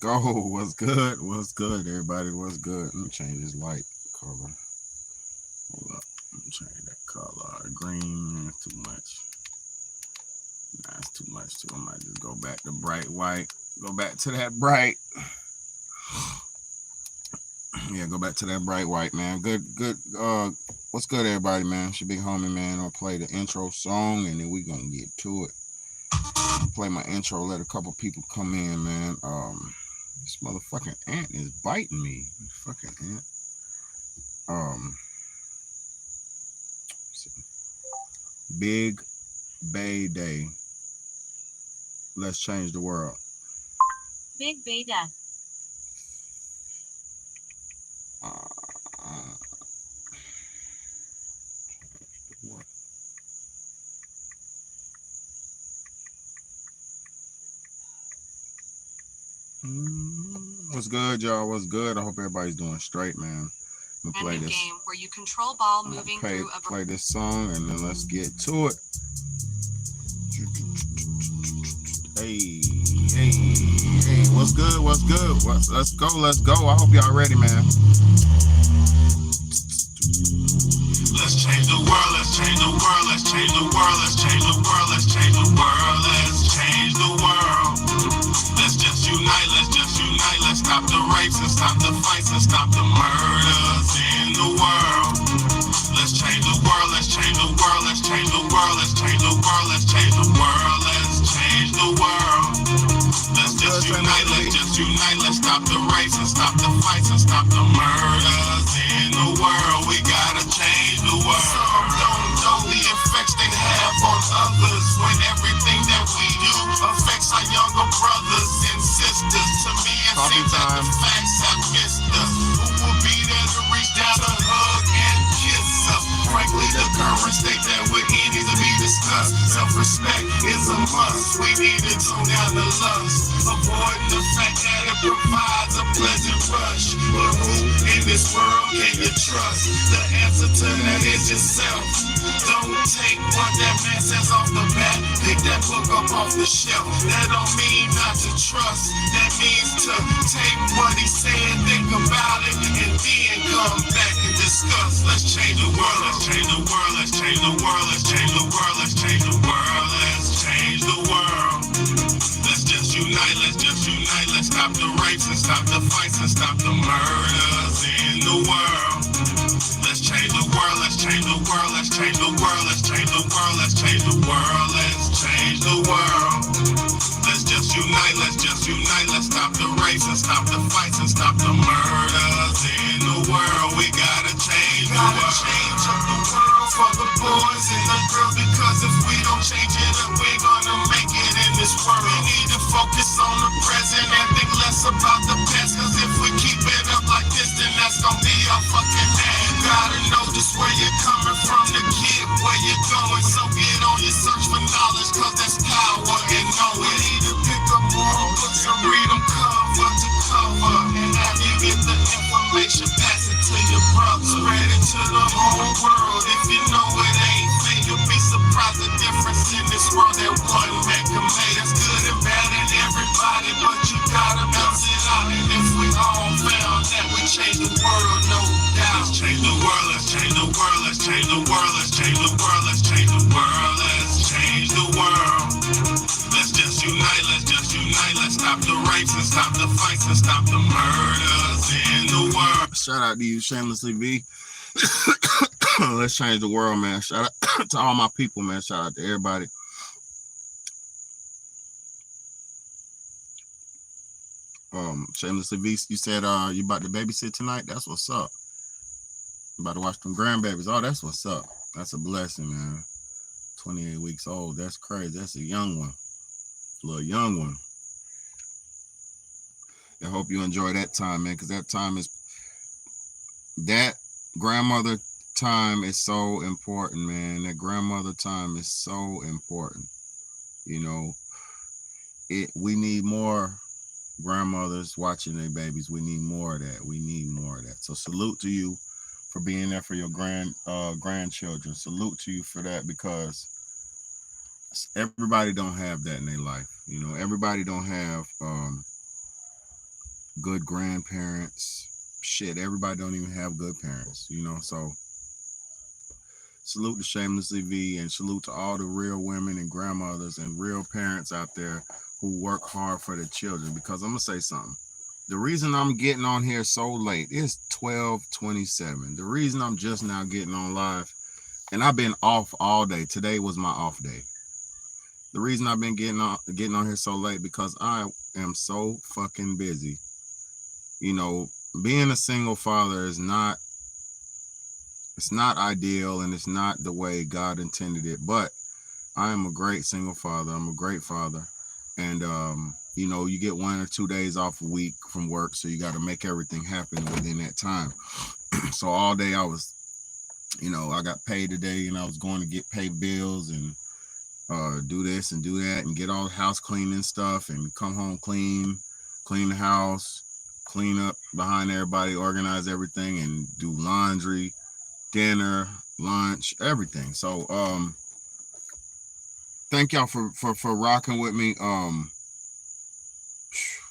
Go. What's good? What's good, everybody? What's good? Let me change this light color. Hold up. Let me change that color. Green. That's too much. Nah, it's too much too. I might just go back to bright white. Go back to that bright. Yeah, go back to that bright white, man. Good. What's good, everybody, man? It's your big homie, man. I'll play the intro song and then we gonna get to it. Play my intro. Let a couple people come in, man. This motherfucking ant is biting me. Fucking ant. Um, Big Bay Day. Let's change the world. Big Beta. Uh, what? What's good, y'all? What's good? I hope everybody's doing straight, man. I'm gonna play this game where you control ball moving through a play this song and then let's get to it. Hey, hey, hey, what's good? What's good? Let's go, let's go. I hope y'all ready, man. Let's change the world, let's change the world, let's change the world, let's change the world, let's change the world, let's change the world. Let's just unite, let's stop the rapes and stop the fights and stop the murders in the world. Let's change the world, let's change the world, let's change the world, let's change the world, let's change the world, let's change the world. Let's just unite, let's stop the rapes and stop the fights and stop the murders in the world. We gotta change the world. Some don't know the effects they have on others when everything that we do affects our younger brothers and sisters. To me, it seems that the facts have missed us. Who will be there to reach down to hug and kiss us? Frankly, the current state that we're in needs to be discussed. Self-respect is a must. We need to tone down the lust, avoiding the fact that it provides a pleasant rush. But who in this world can you trust? The answer to that is yourself. Don't take what that man says off the bat. Pick that book up off the shelf. That don't mean not to trust. That means to take what he said, think about it, and then come back and discuss. Let's change the world, let's change the world, let's change the world, let's change the world, let's change the world, let's change the world. Let's just unite, let's stop the rapes and stop the fights and stop the murders in the world. Let's change the world, let's change the world, let's change the world, let's change the world, let's change the world, let's change the world. Let's just unite, let's stop the rapes and stop the fights and stop the murders in the world. We gotta change the world. Change up the world for the boys and the girls, because if we don't change it up, we're gonna make it in this world. We need to focus on the present and think less about the past, cause if we keep it up like this, then that's gonna be our fucking end. You gotta know just where you're coming from, the kid, where you're going, so get on your search for knowledge, cause that's power and knowing. We need to pick up more books and read them cover to cover, and have you get the information, pass it to your brother, spread it to the whole world. If you know it ain't fair, you'll be surprised the difference in this world that one man can make. That's good and bad in everybody, but you gotta balance it out. And if we all found that we change the world, no doubt. Let's change the world, let's change the world, let's change the world, let's change the world, let's change the world, let's change the world. Let's just unite, let's stop the rapes and stop the fights and stop the murders in the world. Shout out to you, Shamelessly V. Let's change the world, man. Shout out to all my people, man. Shout out to everybody. Shamelessly V, you said you about to babysit tonight? That's what's up. You about to watch them grandbabies. Oh, that's what's up. That's a blessing, man. 28 weeks old. That's crazy. That's a young one. A little young one. I hope you enjoy that time, man, because that grandmother time is so important, man. That grandmother time is so important. You know, we need more grandmothers watching their babies. We need more of that. We need more of that. So salute to you for being there for your grandchildren. Salute to you for that, because everybody don't have that in their life. You know, everybody don't have good grandparents. Shit, everybody don't even have good parents, you know. So salute to Shamelessly V, and salute to all the real women and grandmothers and real parents out there who work hard for their children. Because I'm gonna say something. The reason I'm getting on here so late is 12:27. The reason I'm just now getting on live, and I've been off all day. Today was my off day. The reason I've been getting on here so late because I am so fucking busy. You know, being a single father is not, it's not ideal, and it's not the way God intended it. But I am a great single father. I'm a great father. And you know, you get 1 or 2 days off a week from work, so you got to make everything happen within that time. So all day I was, you know, I got paid today, and I was going to get paid bills and do this and do that and get all the house cleaning stuff and come home clean the house, clean up behind everybody, organize everything, and do laundry, dinner, lunch, everything. So thank y'all for rocking with me.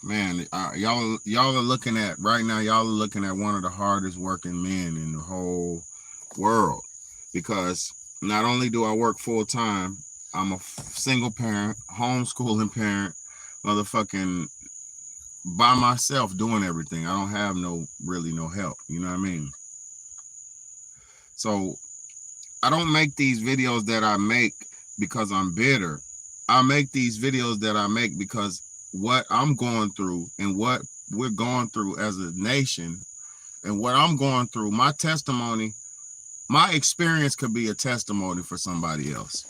Man, y'all are looking at right now, y'all are looking at one of the hardest working men in the whole world, because not only do I work full time, I'm a single parent, homeschooling parent, motherfucking by myself doing everything. I don't have no help, you know what I mean? So I don't make these videos that I make because I'm bitter. I make these videos that I make because what I'm going through and what we're going through as a nation and what I'm going through, my testimony, my experience could be a testimony for somebody else.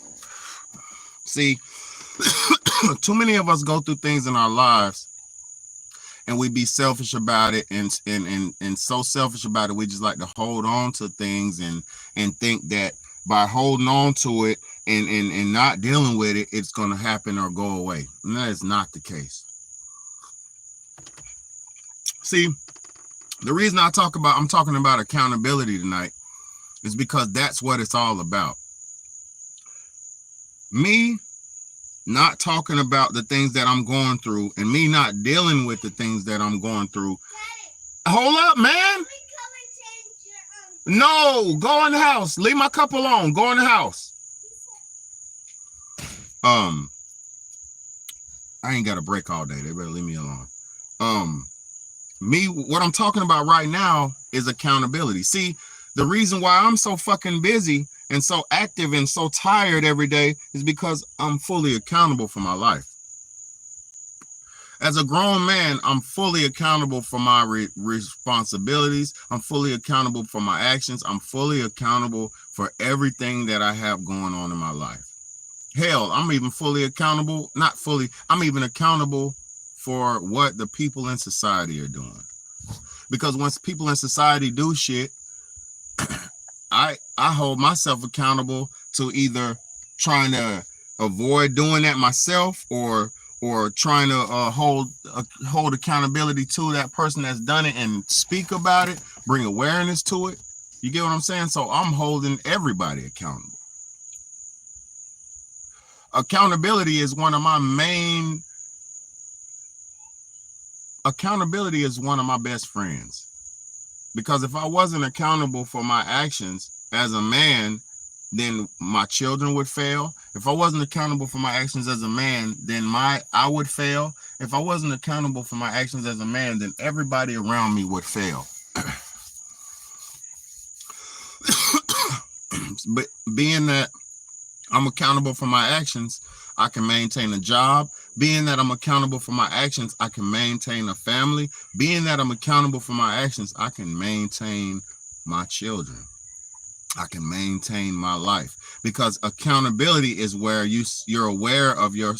See, too many of us go through things in our lives and we be selfish about it, and so selfish about it, we just like to hold on to things and think that by holding on to it and not dealing with it, it's going to happen or go away. And that is not the case. See, the reason I'm talking about accountability tonight is because that's what it's all about. Me not talking about the things that I'm going through and me not dealing with the things that I'm going through. Hold up, man. No, go in the house. Leave my cup alone. Go in the house. I ain't got a break all day. They better leave me alone. What I'm talking about right now is accountability. See, the reason why I'm so fucking busy and so active and so tired every day is because I'm fully accountable for my life. As a grown man, I'm fully accountable for my responsibilities. I'm fully accountable for my actions. I'm fully accountable for everything that I have going on in my life. Hell, I'm even fully accountable, not fully, I'm even accountable for what the people in society are doing. Because once people in society do shit, I hold myself accountable to either trying to avoid doing that myself or trying to hold accountability to that person that's done it and speak about it, bring awareness to it. You get what I'm saying? So I'm holding everybody accountable. Accountability is one of my best friends. Because if I wasn't accountable for my actions as a man, then my children would fail. If I wasn't accountable for my actions as a man, then I would fail. If I wasn't accountable for my actions as a man, then everybody around me would fail. But being that I'm accountable for my actions, I can maintain a job. Being that I'm accountable for my actions, I can maintain a family. Being that I'm accountable for my actions, I can maintain my children. I can maintain my life, because accountability is where you're aware of your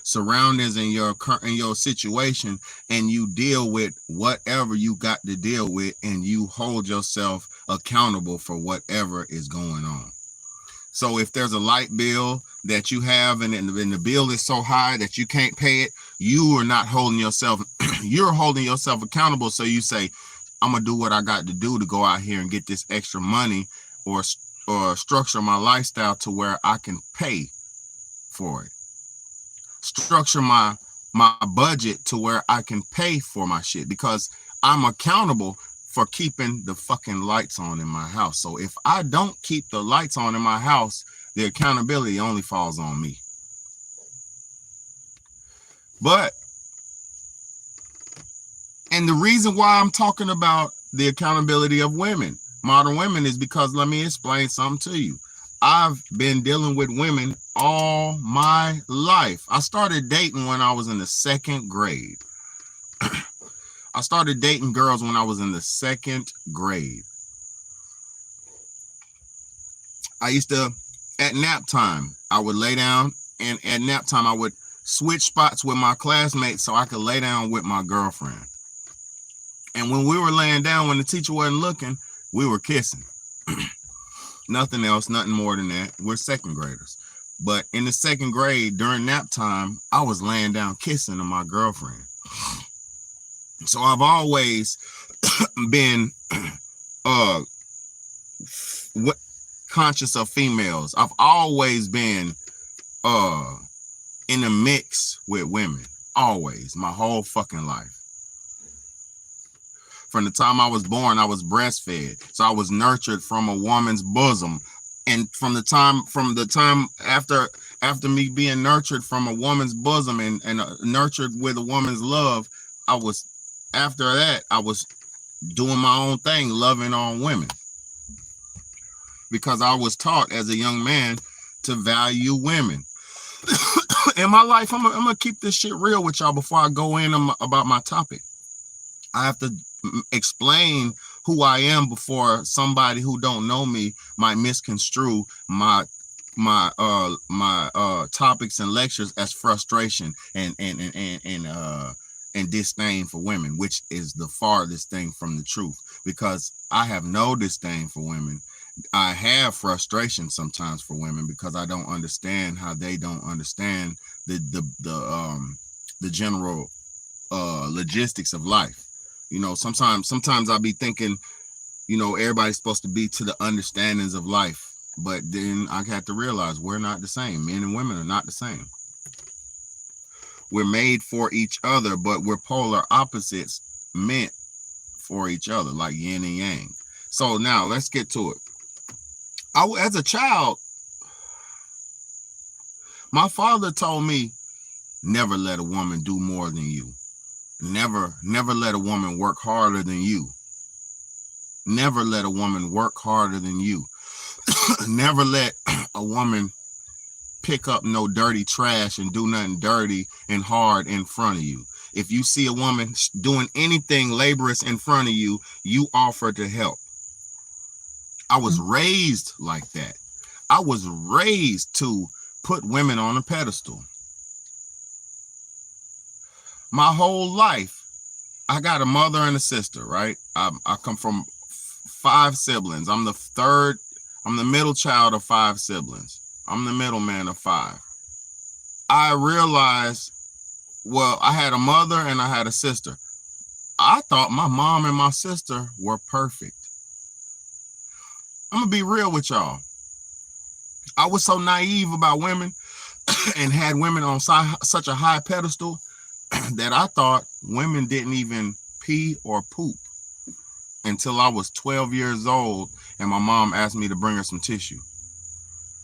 surroundings and your situation, and you deal with whatever you got to deal with, and you hold yourself accountable for whatever is going on. So if there's a light bill that you have and the bill is so high that you can't pay it, you are not holding yourself, you're holding yourself accountable. So you say, I'm going to do what I got to do to go out here and get this extra money or structure my lifestyle to where I can pay for it. Structure my my budget to where I can pay for my shit, because I'm accountable for keeping the fucking lights on in my house. So if I don't keep the lights on in my house, the accountability only falls on me. But, and the reason why I'm talking about the accountability of women, modern women, is because, let me explain something to you. I've been dealing with women all my life. I started dating when I was in the 2nd grade. I started dating girls when I was in the 2nd grade. I used to, at nap time, I would lay down, and at nap time, I would switch spots with my classmates so I could lay down with my girlfriend. And when we were laying down, when the teacher wasn't looking, we were kissing. Nothing else, nothing more than that. We're 2nd graders. But in the 2nd grade, during nap time, I was laying down kissing to my girlfriend. So I've always been conscious of females. I've always been in a mix with women. Always, my whole fucking life. From the time I was born, I was breastfed. So I was nurtured from a woman's bosom. And from the time after me being nurtured from a woman's bosom and nurtured with a woman's love, after that, I was doing my own thing, loving on women. Because I was taught as a young man to value women. In my life, I'm gonna keep this shit real with y'all before I go in about my topic. I have to explain who I am before somebody who don't know me might misconstrue my topics and lectures as frustration and disdain for women, which is the farthest thing from the truth, because I have no disdain for women. I have frustration sometimes for women because I don't understand how they don't understand the general logistics of life. You know, sometimes I'll be thinking, you know, everybody's supposed to be to the understandings of life. But then I have to realize we're not the same. Men and women are not the same. We're made for each other, but we're polar opposites meant for each other, like yin and yang. So now let's get to it. As a child, my father told me, never let a woman do more than you. Never let a woman work harder than you. Never let a woman work harder than you. Never let a woman pick up no dirty trash and do nothing dirty and hard in front of you. If you see a woman doing anything laborious in front of you, you offer to help. I was raised like that. I was raised to put women on a pedestal. My whole life, I got a mother and a sister, right? I come from 5 siblings. I'm the middle child of 5 siblings. I'm the middleman of 5. I realized, well, I had a mother and I had a sister. I thought my mom and my sister were perfect. I'm gonna be real with y'all. I was so naive about women and had women on such a high pedestal that I thought women didn't even pee or poop until I was 12 years old and my mom asked me to bring her some tissue.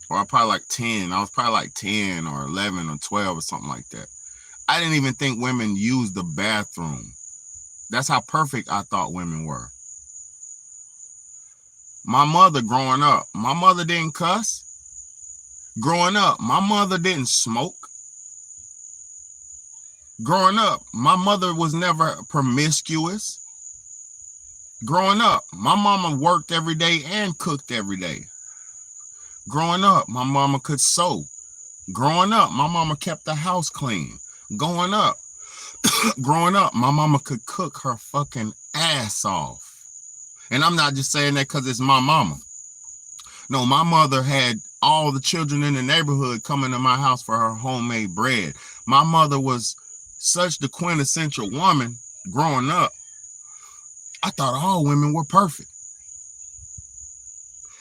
Or I was probably like 10 or 11 or 12 or something like that. I didn't even think women used the bathroom. That's how perfect I thought women were. My mother growing up, my mother didn't cuss. Growing up, my mother didn't smoke. Growing up, my mother was never promiscuous. Growing up, my mama worked every day and cooked every day. Growing up, my mama could sew. Growing up, my mama kept the house clean. Growing up, my mama could cook her fucking ass off. And I'm not just saying that because it's my mama. No, my mother had all the children in the neighborhood coming to my house for her homemade bread. My mother was such the quintessential woman growing up. I thought all women were perfect.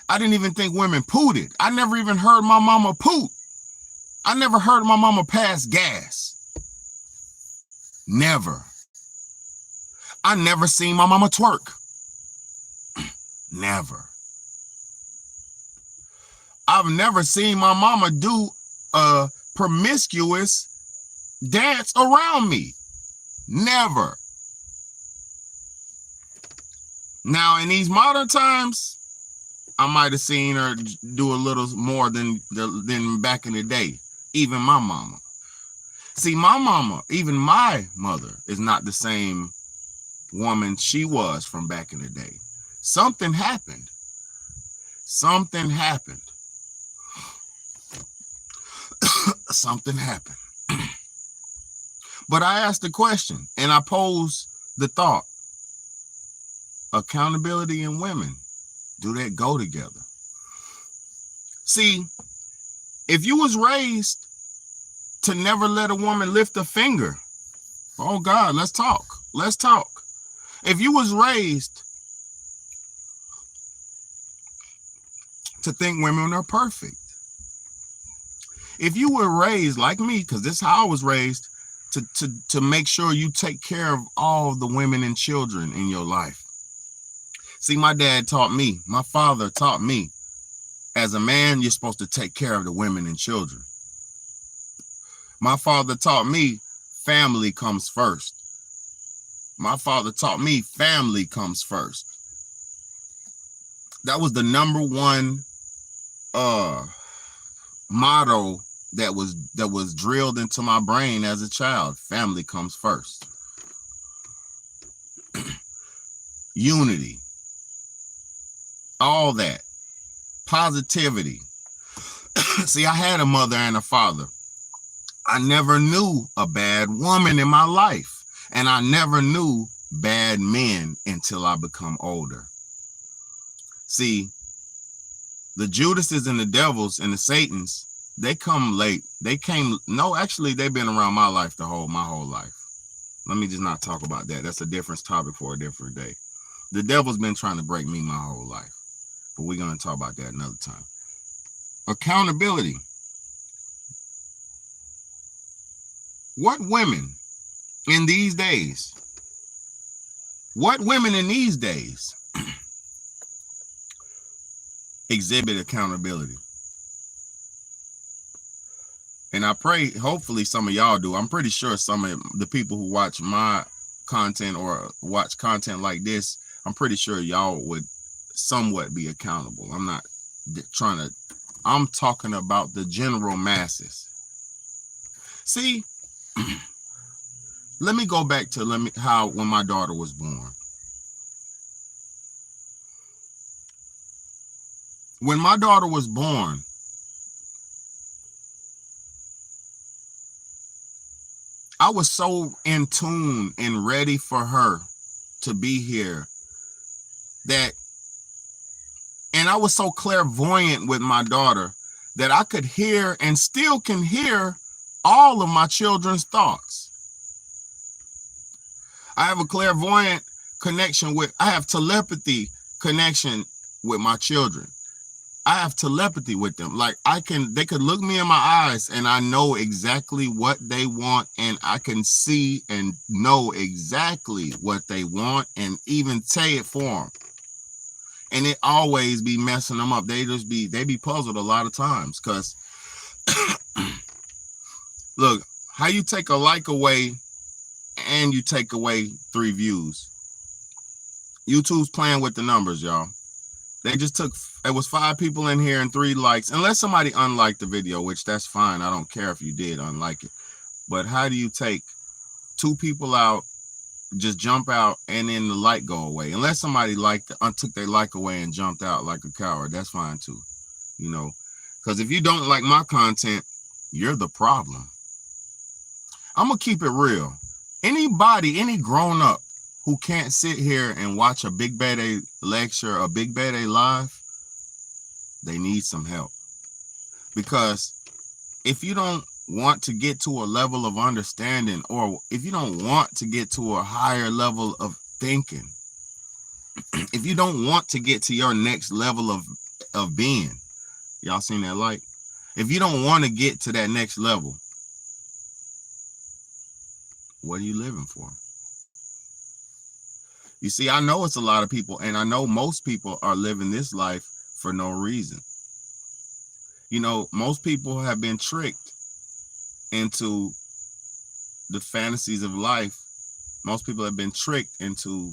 I didn't even think women pooted. I never even heard my mama poot. I never heard my mama pass gas. Never. I never seen my mama twerk. Never. I've never seen my mama do a promiscuous dance around me. Never. Now, in these modern times, I might have seen her do a little more than back in the day. Even my mama. See, my mama, even my mother, is not the same woman she was from back in the day. Something happened. Something happened. Something happened. But I asked the question and I posed the thought. Accountability and women, do that go together? See, if you was raised to never let a woman lift a finger, oh God, let's talk. Let's talk. If you was raised to think women are perfect, if you were raised like me, because this is how I was raised, to make sure you take care of all the women and children in your life. See, my dad taught me, my father taught me, as a man, you're supposed to take care of the women and children. My father taught me family comes first. My father taught me family comes first. That was the number one motto that was drilled into my brain as a child. Family comes first. Unity. All that. Positivity. See, I had a mother and a father. I never knew a bad woman in my life. And I never knew bad men until I become older. See, the Judases and the devils and the Satans, they come late. They've been around my life my whole life. Let me just not talk about that. That's a different topic for a different day. The devil's been trying to break me my whole life. But we're going to talk about that another time. Accountability. What women in these days exhibit accountability? And I pray, hopefully some of y'all do. I'm pretty sure some of the people who watch my content or watch content like this, I'm pretty sure y'all would somewhat be accountable. I'm talking about the general masses. See, let me go back to when my daughter was born. When my daughter was born, I was so in tune and ready for her to be here and I was so clairvoyant with my daughter that I could hear and still can hear all of my children's thoughts. I have a clairvoyant connection I have telepathy connection with my children. I have telepathy with them. Like they could look me in my eyes and I know exactly what they want, and I can see and know exactly what they want and even say it for them. And it always be messing them up. They be puzzled a lot of times because look, how you take a like away and you take away 3 views. YouTube's playing with the numbers, y'all. They just it was 5 people in here and 3 likes. Unless somebody unliked the video, which that's fine. I don't care if you did unlike it. But how do you take 2 people out, just jump out, and then the like go away? Unless somebody took their like away and jumped out like a coward, that's fine too. You know, because if you don't like my content, you're the problem. I'm going to keep it real. Any grown up who can't sit here and watch a Big Bad A lecture, a Big Bad A live, they need some help. Because if you don't want to get to a level of understanding, or if you don't want to get to a higher level of thinking, if you don't want to get to your next level of being, y'all seen that light? If you don't want to get to that next level, What are you living for? You see, I know it's a lot of people, and I know most people are living this life for no reason. You know, most people have been tricked into the fantasies of life. Most people have been tricked into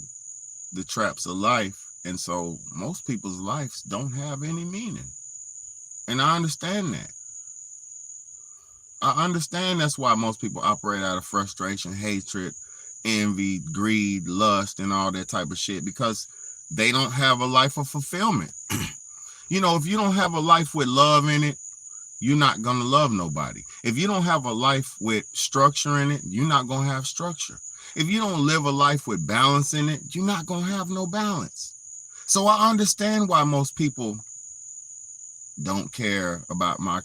the traps of life. And so most people's lives don't have any meaning. And I understand that. I understand that's why most people operate out of frustration, hatred, envy, greed, lust, and all that type of shit, because they don't have a life of fulfillment. You know, if you don't have a life with love in it, you're not going to love nobody. If you don't have a life with structure in it, you're not going to have structure. If you don't live a life with balance in it, you're not going to have no balance. So I understand why most people don't care about my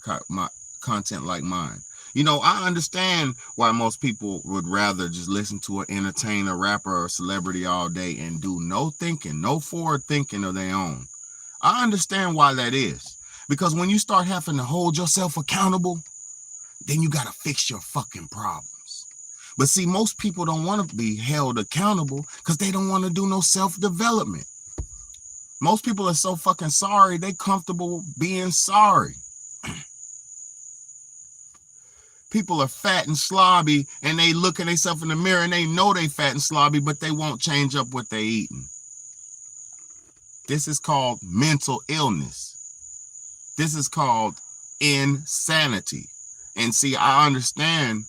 content like mine. You know, I understand why most people would rather just listen to an entertainer, rapper, or celebrity all day and do no thinking, no forward thinking of their own. I understand why that is. Because when you start having to hold yourself accountable, then you got to fix your fucking problems. But see, most people don't want to be held accountable because they don't want to do no self-development. Most people are so fucking sorry, they comfortable being sorry. People are fat and slobby, and they look at themselves in the mirror and they know they fat and slobby, but they won't change up what they eating. This is called mental illness. This is called insanity. And see, I understand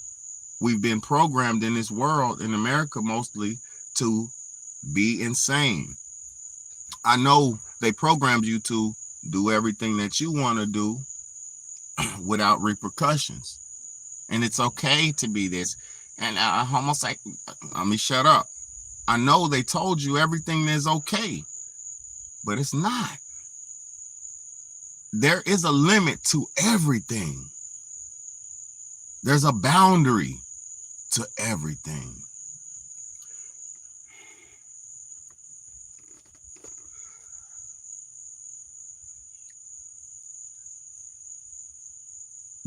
we've been programmed in this world, in America mostly, to be insane. I know they programmed you to do everything that you want to do without repercussions. And it's okay to be this. And almost like, let me shut up. I know they told you everything is okay, but it's not. There is a limit to everything. There's a boundary to everything.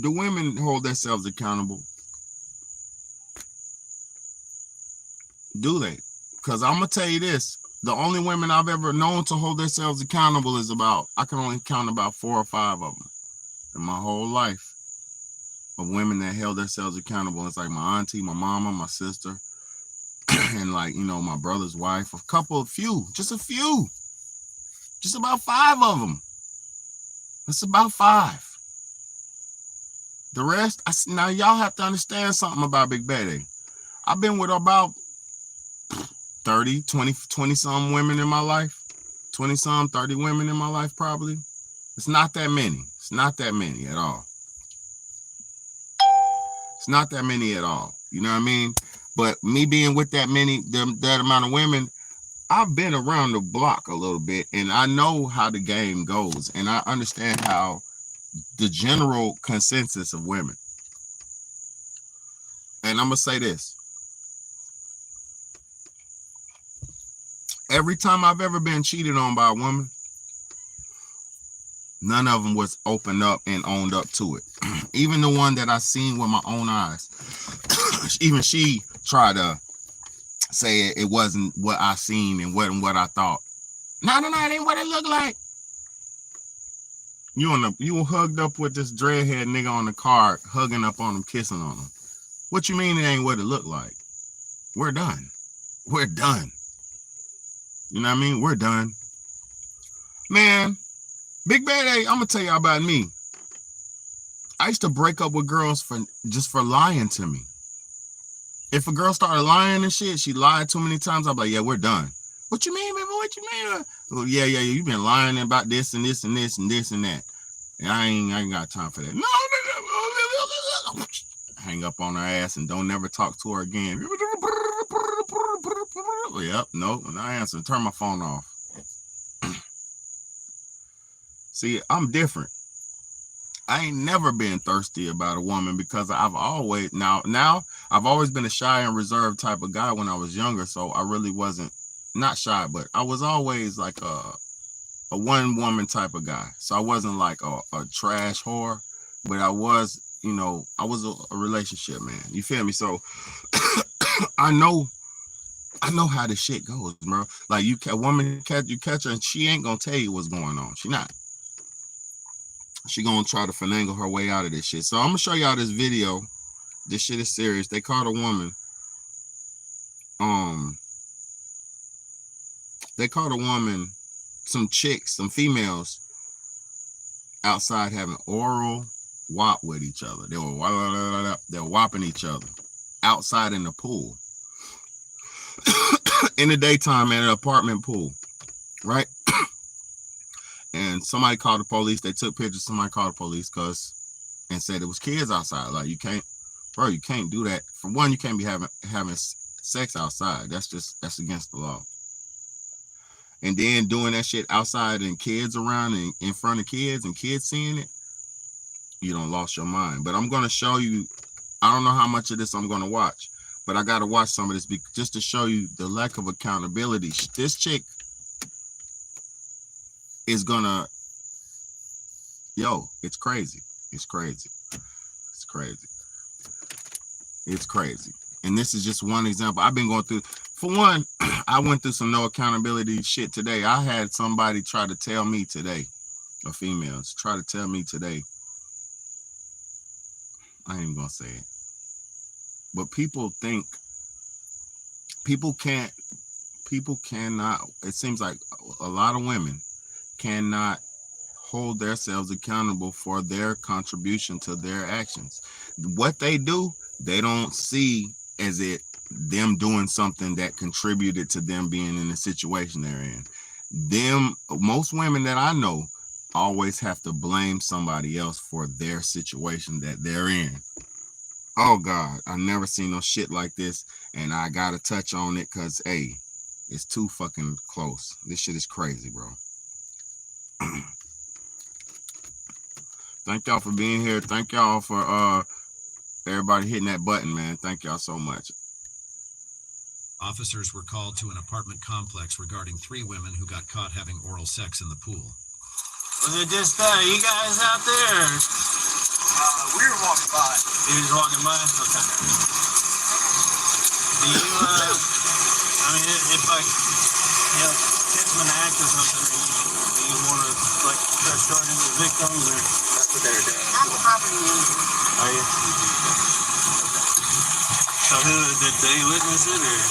Do women hold themselves accountable? Do they? Because I'm going to tell you this. The only women I've ever known to hold themselves accountable is I can only count about 4 or 5 of them in my whole life, of women that held themselves accountable. It's like my auntie, my mama, my sister, and like, you know, my brother's wife, a few, just about 5 of them. It's about 5. The rest, now y'all have to understand something about Big Betty. I've been with about 30 some women in my life. 20 some, 30 women in my life probably. It's not that many. It's not that many at all. It's not that many at all. You know what I mean? But me being with that amount of women, I've been around the block a little bit, and I know how the game goes, and I understand how the general consensus of women. And I'm gonna say this. Every time I've ever been cheated on by a woman, none of them was opened up and owned up to it. Even the one that I seen with my own eyes, even she tried to say it wasn't what I seen and wasn't what I thought. No, it ain't what it looked like. You hugged up with this dreadhead nigga on the car, hugging up on him, kissing on him. What you mean it ain't what it looked like? We're done. We're done. You know what I mean? We're done. Man, Big Bad A, I'm gonna tell y'all about me. I used to break up with girls for lying to me. If a girl started lying and shit, she lied too many times, I'd be like, yeah, we're done. What you mean, baby? What you mean? Well, yeah, you've been lying about this and this and this and this and that. And I ain't got time for that. No. Hang up on her ass and don't never talk to her again. Yep, no, I answer. Turn my phone off. See, I'm different. I ain't never been thirsty about a woman because I've always been a shy and reserved type of guy when I was younger. So I really wasn't, not shy, but I was always like a one woman type of guy. So I wasn't like a trash whore, but I was, I was a relationship man. You feel me? So I know how this shit goes, bro. Like a woman catch her and she ain't gonna tell you what's going on. She not. She gonna try to finagle her way out of this shit. So I'm gonna show y'all this video. This shit is serious. They caught a woman. They caught a woman, some chicks, some females outside having oral wop with each other. They were whopping each other outside in the pool. In the daytime at an apartment pool, right? And somebody called the police. They took pictures. Somebody called the police and said it was kids outside. Like, you can't do that. For one, you can't be having sex outside. That's against the law. And then doing that shit outside and kids around and in front of kids and kids seeing it, you done lost your mind. But I'm gonna show you. I don't know how much of this I'm gonna watch, but I gotta watch some of this just to show you the lack of accountability. This chick is gonna, it's crazy. It's crazy. It's crazy. It's crazy. And this is just one example. I've been going through, for one, I went through some no accountability shit today. I had somebody try to tell me today, a female, try to tell me today, I ain't even gonna say it, but people cannot, it seems like a lot of women cannot hold themselves accountable for their contribution to their actions. What they do, they don't see as them doing something that contributed to them being in the situation they're in. Most women that I know always have to blame somebody else for their situation that they're in. Oh God, I never seen no shit like this, and I gotta touch on it because, hey, it's too fucking close. This shit is crazy, bro. Thank y'all for being here. Thank y'all for everybody hitting that button, man. Thank y'all so much. Officers were called to an apartment complex regarding 3 women who got caught having oral sex in the pool. Was it just you guys out there? We were walking by. You was walking by? Okay. Do you, I mean, if like, catch them in the act or something, do you want to, like, start charging the victims, or? That's what they were doing. I'm a property manager. Are you? So did they witness it, or?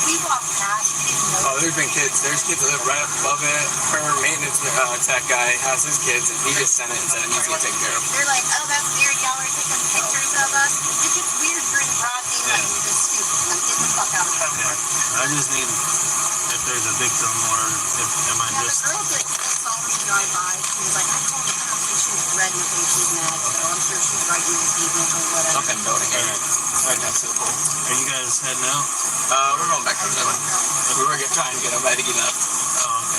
We walked past it. Oh, there's been kids. There's kids that live right up above it. Her maintenance tech guy has his kids, and he just sent it and said it needs to get taken care of. They're like, oh, that's weird. Y'all are taking pictures of us. It's just weird during broad daylight. You're just stupid. Like, get the fuck out of here. Yeah. I just need, if there's a victim, or am I just... The girl that saw me drive by, she was like, I called the cops, and she was red in the face. She's mad, so I'm sure she's writing this evening or whatever. Okay, building it. Right next to the pool. Are you guys heading out? We're going back to the building. We were trying to get everybody to get up. Oh, okay.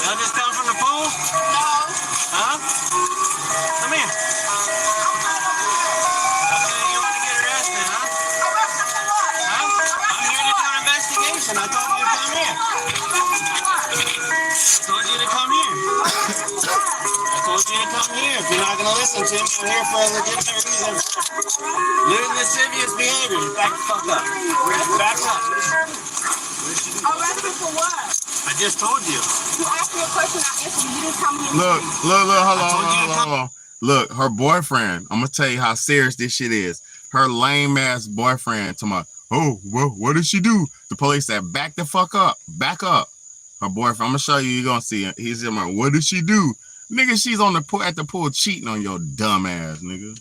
Y'all just come from the pool? No. Huh? Come here. Okay, you want to get arrested, huh? Arrested for what? Huh? I'm here to do an investigation. I told you to come here. I told you to come here. I told you to come here. If you're not going to listen to me, I'm here for a legitimate reason. Living lascivious behavior. Back the fuck up. Back up. Arrested for what? I just told you. You asked me a question, I answered you. You didn't come here. Look, hold on. Look, her boyfriend, I'm gonna tell you how serious this shit is. Her lame ass boyfriend to my, oh, well, what did she do? The police said, back the fuck up, back up. Her boyfriend, I'm gonna show you, you're gonna see it. He's like, what did she do? Nigga, she's on the pool at the pool cheating on your dumb ass, nigga.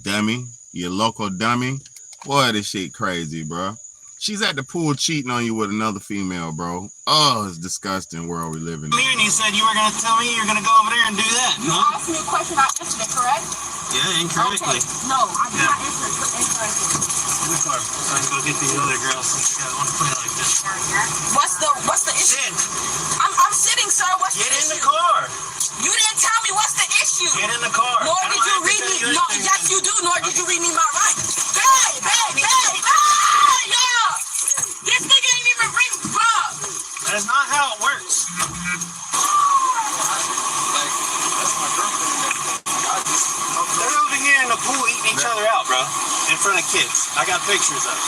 Dummy, you local dummy. Boy, this shit crazy, bro. She's at the pool cheating on you with another female, bro. Oh, it's disgusting world we live in. And you said you were going to tell me you're going to go over there and do that. You asked me a question, I answered it, correct? Yeah, incorrectly. Okay. No, I did not answer it incorrectly. In the car. So I can go get these other girls since you guys want to play like this. What's the issue? Shit. I'm sitting, sir. What's Get the in issue? the car. You didn't tell me what's the issue. Get in the car. Nor did you read me. No, yes, you do. Nor did you read me my rights. Babe. Yeah. This nigga ain't even bring up. That's not how it works. in front of kids. I got pictures of it.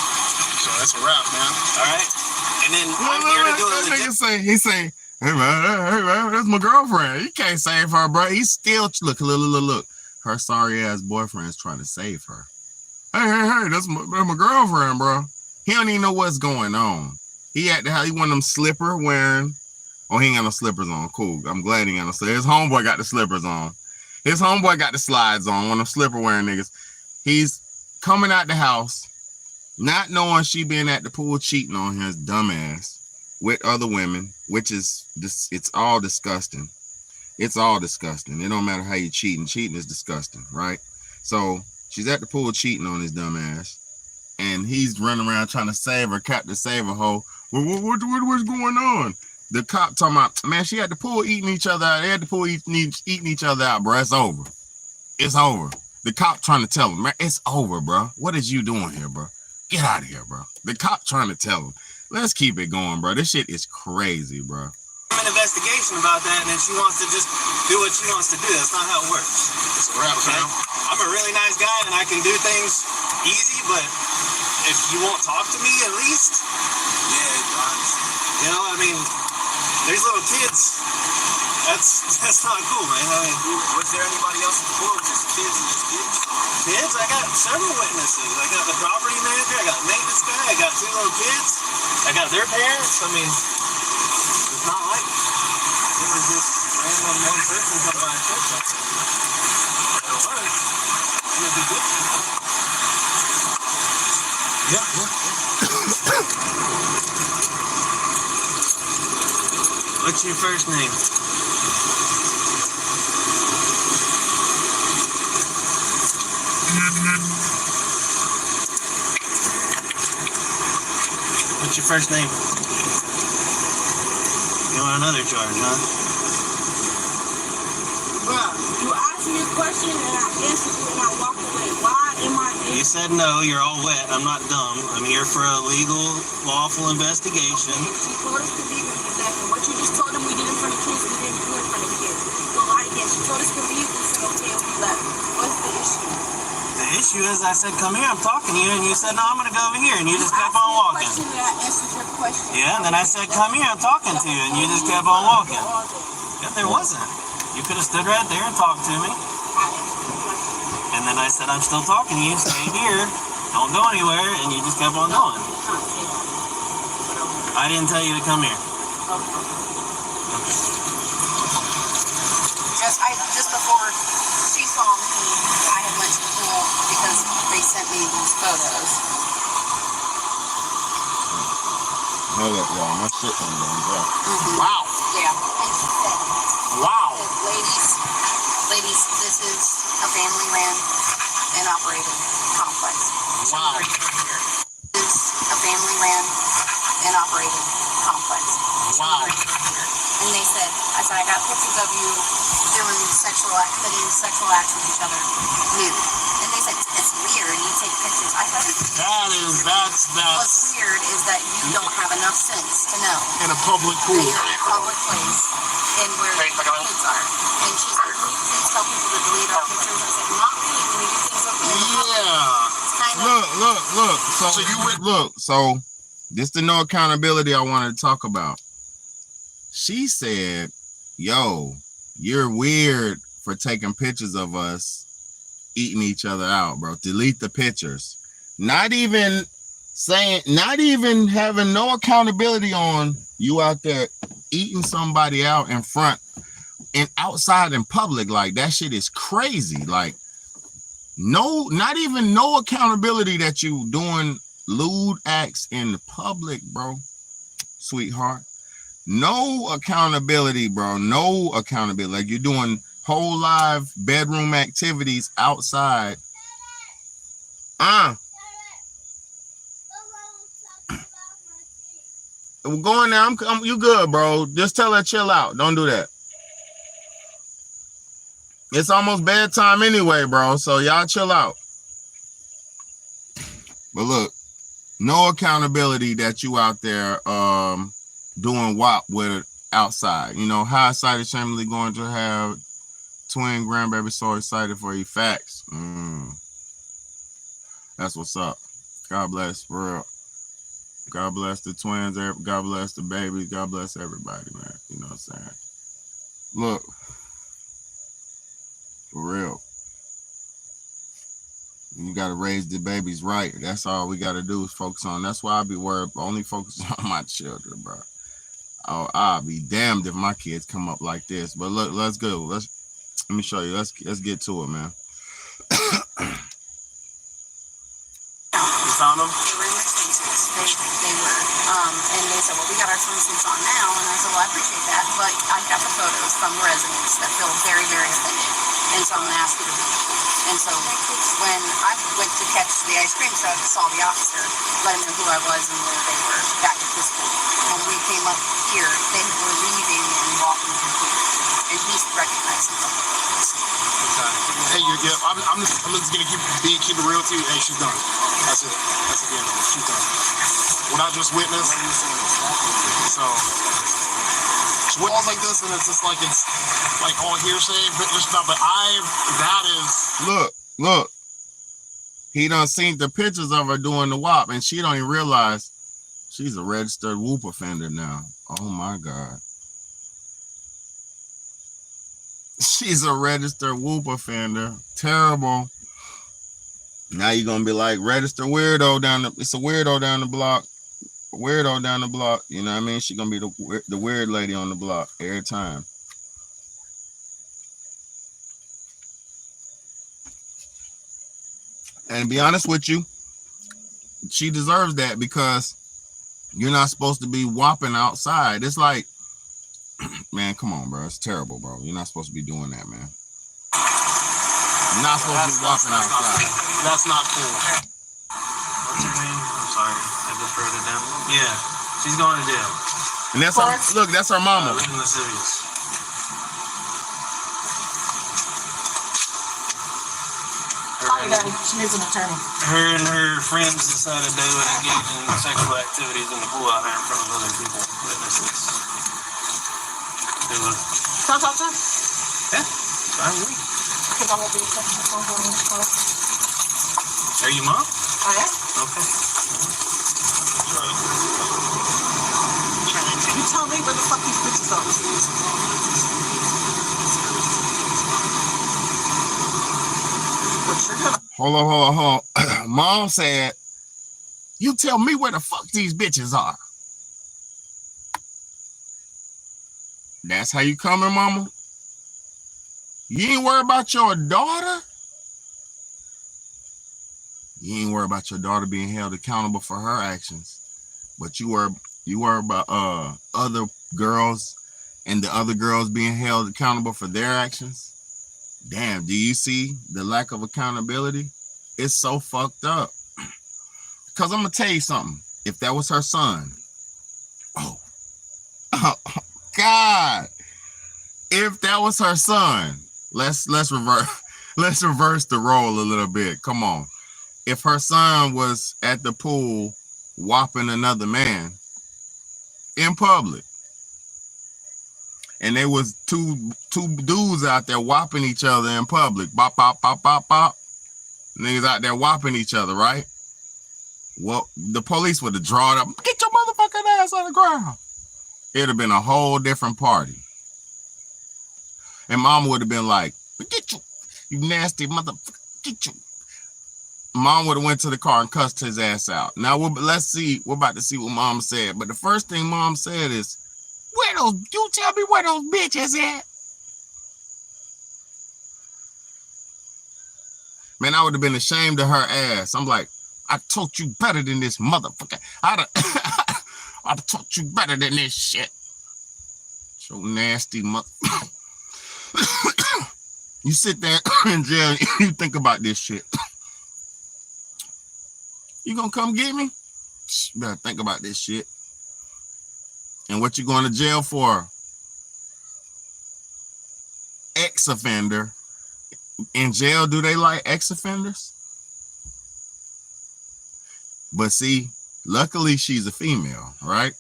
So that's a wrap, man. All right. And then I'm here to do That it. nigga say, he say, hey man, that's my girlfriend. You can't save her, bro. He's still look. Her sorry ass boyfriend's trying to save her. Hey, that's my girlfriend, bro. He don't even know what's going on. He at the house, he one of them slipper wearing. Oh, he ain't got no slippers on. Cool. I'm glad he ain't got no slippers. His homeboy got the slippers on. His homeboy got the slides on. One of them slipper wearing niggas. He's coming out the house, not knowing she been at the pool cheating on his dumb ass with other women, which is this. It's all disgusting. It's all disgusting. It don't matter how you cheating. Cheating is disgusting, right? So she's at the pool cheating on his dumb ass, and he's running around trying to save her, Captain Save her hoe. What's going on? The cop talking about, man, she at the pool eating each other out. They at the pool eating each other out, bro. It's over. It's over. The cop trying to tell him, man, it's over, bro. What is you doing here, bro? Get out of here, bro. The cop trying to tell him. Let's keep it going, bro. This shit is crazy, bro. An investigation about that, and then she wants to just do what she wants to do. That's not how it works. It's a wrap, Okay? man. I'm a really nice guy, and I can do things easy, but if you won't talk to me at least, Yeah, honestly. you know, I mean, there's little kids. That's not cool, man. I mean, Was there anybody else in the pool? Just kids and just kids? kids, I got several witnesses. I got the property manager, I got the maintenance guy, I got 2 little kids, I got their parents. I mean, it's not like it was just random one person come by and said something. It'll work. It'll be good. Yeah. What's your first name? What's your first name? You want another charge, huh? Bruh, you asked me a question and I answered you and I walked away. Why am I You said no, you're all wet. I'm not dumb. I'm here for a legal, lawful investigation. She told us to be with you, that what you just told them we did in front of kids, we didn't do in front of kids. So lie again. She told us to leave, we said okay, and we left. What's the issue? The issue is I said, come here, I'm talking to you, and you said, no, I'm going to go over here, and you just kept on Asked me a walking. question and I answered your question. Yeah, and then I said, come here, I'm talking to you, and you just kept on walking. Yeah, there wasn't. You could have stood right there and talked to me. And then I said, I'm still talking to you, stay here, don't go anywhere, and you just kept on going. I didn't tell you to come here. Just before she saw me, I had went to the pool because they sent me these photos. Hold up, y'all. My shit on down, bro. Wow. Yeah. And she said, Wow. ladies, this is a family-ran and operated complex. Wow. This is a family-ran and operated complex. Wow. And they said, I got pictures of you doing sexual acts with each other nude. And they said, it's weird, you take pictures. I thought, That's what's weird is that you don't have enough sense to know in a public that pool. you're in a public place and where the kids are. And she's like, can you please tell people to delete our pictures? I said, not me, when we do things like that. Yeah. It's kind of, Look. So this the no accountability I wanted to talk about. She said, yo, you're weird for taking pictures of us eating each other out, bro. Delete the pictures. Not even having no accountability on you out there eating somebody out in front and outside in public. Like, that shit is crazy. Like, not even no accountability that you doing lewd acts in the public, bro, sweetheart. No accountability, bro. No accountability. Like, you're doing whole live bedroom activities outside. We're going now. You good, bro. Just tell her chill out. Don't do that. It's almost bedtime anyway, bro. So y'all chill out. But look, no accountability that you out there doing WAP with outside. You know, how excited Shamelessly going to have twin grandbaby, so excited for you. Facts. That's what's up. God bless, for real. God bless the twins. God bless the babies. God bless everybody, man. You know what I'm saying? Look, for real. You got to raise the babies right. That's all we got to do is focus on. That's why I be worried. Only focus on my children, bro. Oh, I'll be damned if my kids come up like this. But look, let's go. Let me show you. Let's get to it, man. You found them? They were in their swimsuits. They were. And they said, well, we got our swimsuits on now. And I said, well, I appreciate that. But I got the photos from residents that feel very, very offended. And so I'm going to ask you to read them. And so when I went to catch the ice cream truck, saw the officer, let him know who I was and where they were back at this point. When we came up here, they were leaving and walking to here. And he's recognizing them. Hey, I'm just gonna keep it real with you. Hey, she's done. That's it. That's the end of it. She's done. We're not just witness. So witness like this, and it's just like it's like all hearsay, but it's not. But that is Look. He done seen the pictures of her doing the WAP, and she don't even realize she's a registered whoop offender now. Oh my God. She's a registered whoop offender. Terrible. Now you're gonna be like registered weirdo it's a weirdo down the block. Weirdo down the block. You know what I mean? She's gonna be the weird lady on the block every time. And to be honest with you, she deserves that because you're not supposed to be whopping outside. It's like, man, come on, bro. It's terrible, bro. You're not supposed to be doing that, man. You're not supposed to be whopping outside. that's not cool. What's her name? I'm sorry. I just wrote it down. Yeah. She's going to jail. And that's her, look, that's her mama. Leaving the cities. She needs an attorney. Her and her friends decided they would engage in sexual activities in the pool out there in front of other people, witnesses. They would. Can I talk to her? Yeah, fine with me. Because I won't be accepting the phone call in this call. Are you mom? I am. Okay. You tell me where the fuck these bitches are. What you're gonna Hold on. Mom said, you tell me where the fuck these bitches are. That's how you coming, mama? You ain't worried about your daughter? You ain't worried about your daughter being held accountable for her actions. But you worry about other girls and the other girls being held accountable for their actions. Damn, do you see the lack of accountability? It's so fucked up. Because I'm going to tell you something. If that was her son, oh God. If that was her son, let's reverse the role a little bit. Come on. If her son was at the pool whopping another man in public, and there was two dudes out there whopping each other in public. Bop, bop, bop, bop, bop. Niggas out there whopping each other, right? Well, the police would have drawn up. Get your motherfucking ass on the ground. It'd have been a whole different party. And mom would have been like, get you nasty motherfucker. Get you. Mom would have went to the car and cussed his ass out. Now, let's see. We're about to see what mom said. But the first thing mom said is, you tell me where those bitches at? Man, I would have been ashamed of her ass. I'm like, I taught you better than this motherfucker. I'd have taught you better than this shit. So nasty mother. You sit there in jail and you think about this shit. You gonna come get me? You better think about this shit. And what you going to jail for? Ex-offender. In jail, do they like ex-offenders? But see, luckily she's a female, right?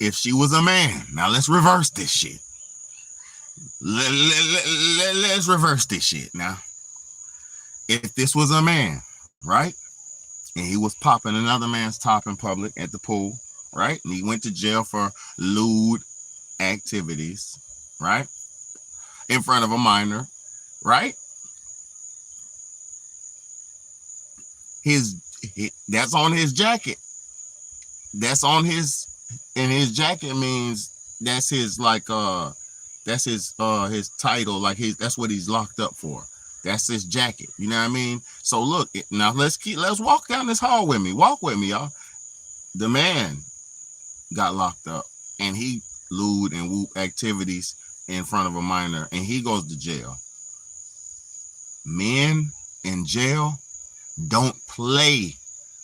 If she was a man, now let's reverse this shit. Let's reverse this shit now. if this was a man, right? And he was popping another man's top in public at the pool, right? And he went to jail for lewd activities, right? In front of a minor, right? That's on his jacket. That's on his, and his jacket means that's his that's his title, like that's what he's locked up for. That's his jacket. You know what I mean? So look, now let's walk down this hall with me. Walk with me, y'all. The man got locked up and he lewd and whoop activities in front of a minor and he goes to jail. Men in jail don't play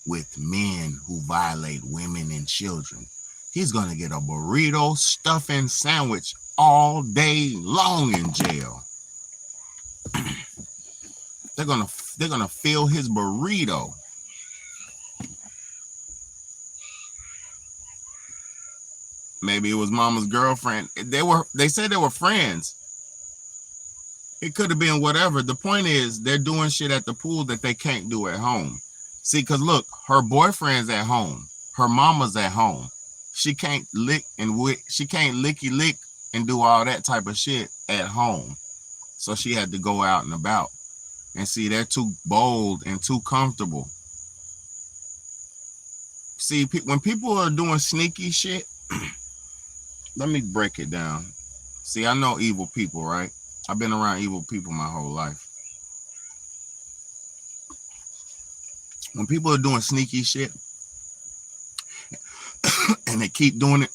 with men who violate women and children. He's gonna get a burrito stuffing sandwich all day long in jail. They're gonna fill his burrito. Maybe it was mama's girlfriend. They said they were friends. It could have been whatever. The point is they're doing shit at the pool that they can't do at home. See, because look, her boyfriend's at home. Her mama's at home. She can't licky lick and do all that type of shit at home. So she had to go out and about. And see, they're too bold and too comfortable. See, when people are doing sneaky shit, let me break it down. See, I know evil people, right? I've been around evil people my whole life. When people are doing sneaky shit and they keep doing it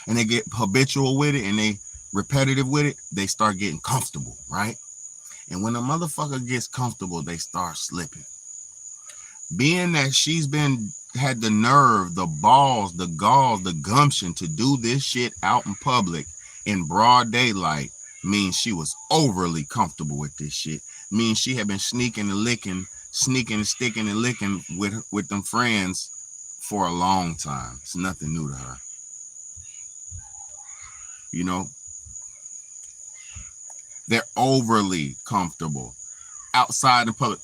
and they get habitual with it and they repetitive with it, they start getting comfortable, right? And when a motherfucker gets comfortable, they start slipping. Being that she's had the nerve, the balls, the gall, the gumption to do this shit out in public in broad daylight means she was overly comfortable with this shit. Means she had been sneaking and licking, sticking and licking with them friends for a long time. It's nothing new to her. You know? They're overly comfortable outside in public.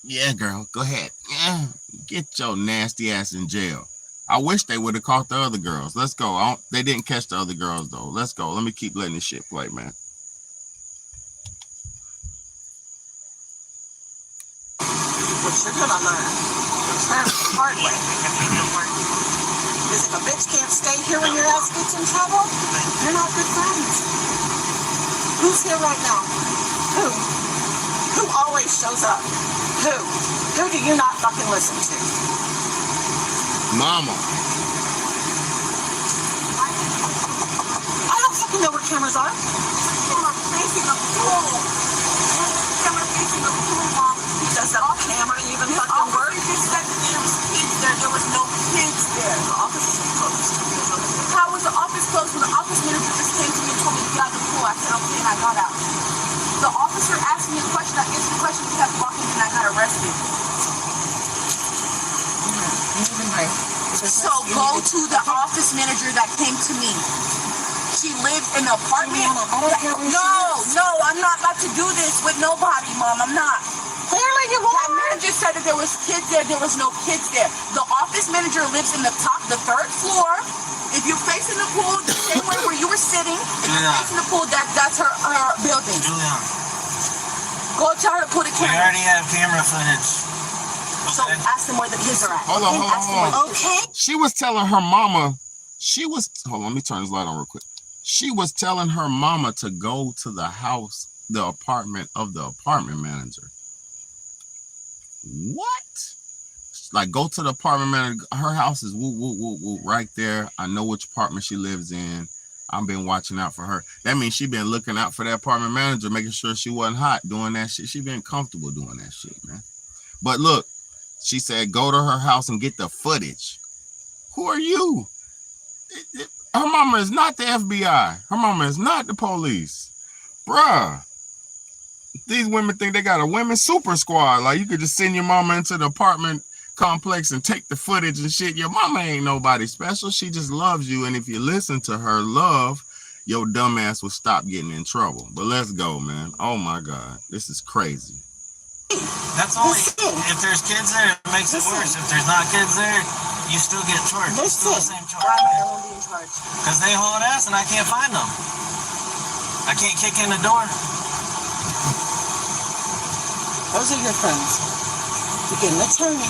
Yeah, girl, go ahead. Yeah, get your nasty ass in jail. I wish they would have caught the other girls. Let's go. They didn't catch the other girls, though. Let's go. Let me keep letting this shit play, man. What you're gonna learn the hard way is if a bitch can't stay here when your ass gets in trouble, you're not good friends. Who's here right now? Who always shows up? Who do you not fucking listen to? Mama. I don't fucking know where cameras are. Camera facing a pool. Camera facing a pool, Mom. Does that camera even fucking work? The officer just said that there was kids there. There was no kids there. The office is closed. How was the office closed when the office manager just came to me and told me to get out of the pool? I said, okay, and I got out. The officer asked me a question. I answered the question. He kept walking and I got arrested. So go to the office manager that came to me. She lived in an apartment. No, I'm not about to do this with nobody, Mom. I'm not. Clearly you are. That manager said that there was kids there. There was no kids there. The office manager lives in the third floor. If you're facing the pool, the same way where you were sitting, if you're facing the pool, that's her building. Julia, Go tell her to put a we camera. already have camera footage. So ask them where the kids are at. Hold on. Okay. She was telling her mama, hold on, let me turn this light on real quick. She was telling her mama to go to the apartment of the apartment manager. What? Like, go to the apartment manager. Her house is right there. I know which apartment she lives in. I've been watching out for her. That means she been looking out for that apartment manager, making sure she wasn't hot doing that shit. She been comfortable doing that shit, man. But look, she said, go to her house and get the footage. Who are you? Her mama is not the FBI. Her mama is not the police. Bruh. These women think they got a women's super squad. Like, you could just send your mama into the apartment complex and take the footage and shit. Your mama ain't nobody special. She just loves you. And if you listen to her love, your dumb ass will stop getting in trouble. But let's go, man. Oh my God. This is crazy. That's only Listen. if there's kids there. It makes it worse. If there's not kids there, you still get charged. It's still the same Why charge. am I only being charged? Because they haul ass and I can't find them. I can't kick in the door. Those are your friends. You get an attorney.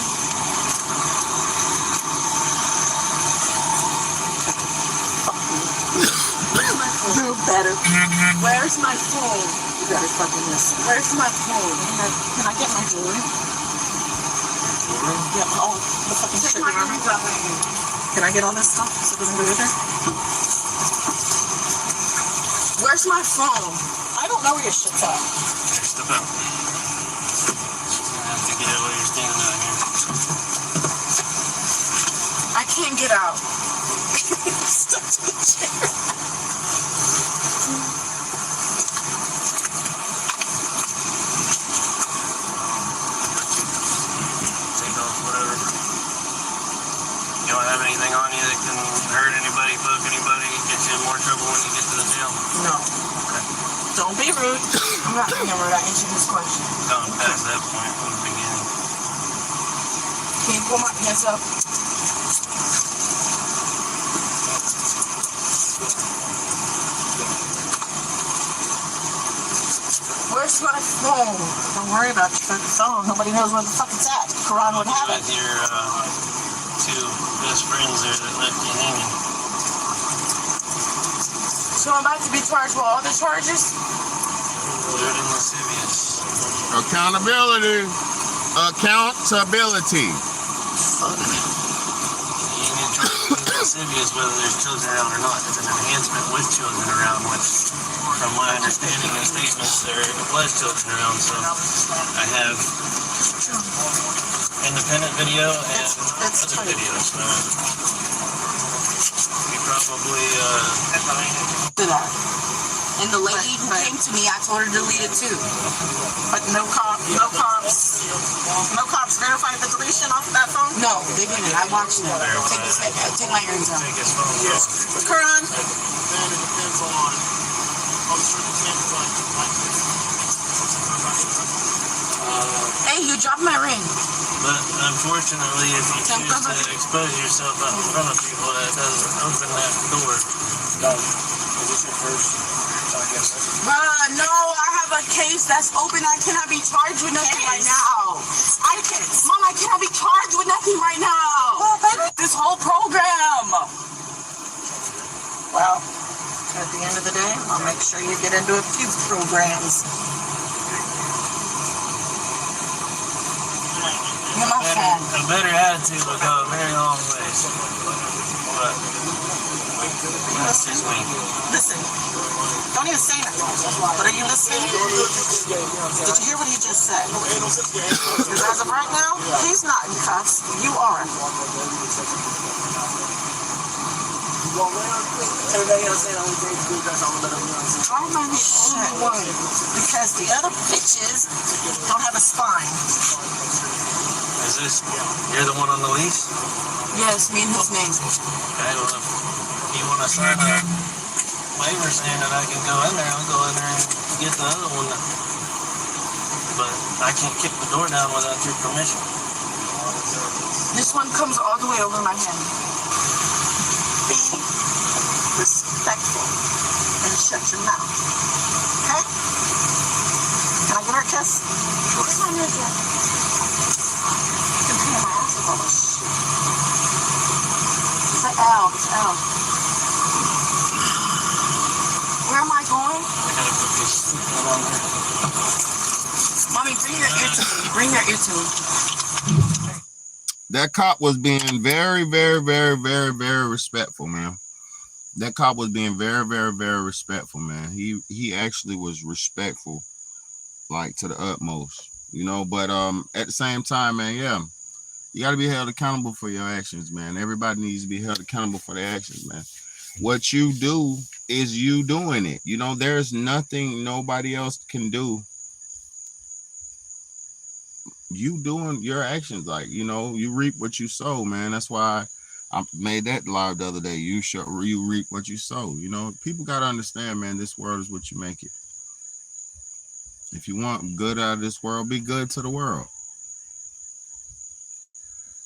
No better. Where's my phone? You better fucking listen. Where's my phone? Can I get my jewelry? Yeah, all the fucking shit around me. Can I get all this stuff so it doesn't go with her? Where's my phone? I don't know where your shit's at. Here's the bell. You have to get it while you're standing out here. I can't get out. Stuck to the chair. Take off whatever. You don't have anything on you that can hurt anybody, poke anybody, get you in more trouble when you get to the jail? No. Don't be rude. I'm not being rude. I answered this question. Gone past that point from the beginning. Can you pull my pants up? Where's my phone? Don't worry about your fucking phone. Nobody knows where the fuck it's at. Quran would have it. With your two best friends there that left you hanging. So I'm about to be charged with all the charges? Lewd and lascivious. Accountability. Accountability. You ain't in charge of being lascivious whether there's children around or not. It's an enhancement with children around, which, from my understanding and statements, there was children around. So I have independent video and other videos. So we probably Do that. And the lady who came to me, I told her to delete it too. But no cops verified the deletion off of that phone? No, they didn't. I watched them. Take my earrings out. take his phone. Quran, Then it depends on the circumstances Hey, you dropped my ring. But unfortunately, if you choose to expose yourself out in front of people, that doesn't open that door. Is this your first Bruh, no, I have a case that's open. I cannot be charged with nothing right now. Mom, I cannot be charged with nothing right now. This whole program. well, at the end of the day, I'll make sure you get into a few programs. You're my phone. A better attitude will go a very long way. But that's just me. Listen, don't even say nothing. But are you listening? Did you hear what he just said? Because as of right now, he's not in cuffs. You are. I'm on shit. Because the other bitches don't have a spine. Is this, you're the one on the leash? Yes, me and his name. Okay, well, if you want to sign a waiver saying that I can go in there, I'll go in there and get the other one. But I can't kick the door down without your permission. This one comes all the way over my head. Be respectful and shut your mouth. Okay? Can I get her a kiss? Where's my nigga? You can pee my ass with all this shit. It's an L. It's L. Where am I going? I gotta put this on there. Mommy, bring your ear to me. Bring your ear to me. That cop was being very, very, very, very, very respectful, man. That cop was being very, very, very respectful, man. He actually was respectful, like to the utmost, you know. But at the same time, man, yeah, you got to be held accountable for your actions, man. Everybody needs to be held accountable for their actions, man. What you do is you doing it. You know, there's nothing nobody else can do. You doing your actions, like, you know, you reap what you sow, man. That's why I made that live the other day. You reap what you sow. You know, people got to understand, man, this world is what you make it. If you want good out of this world, be good to the world.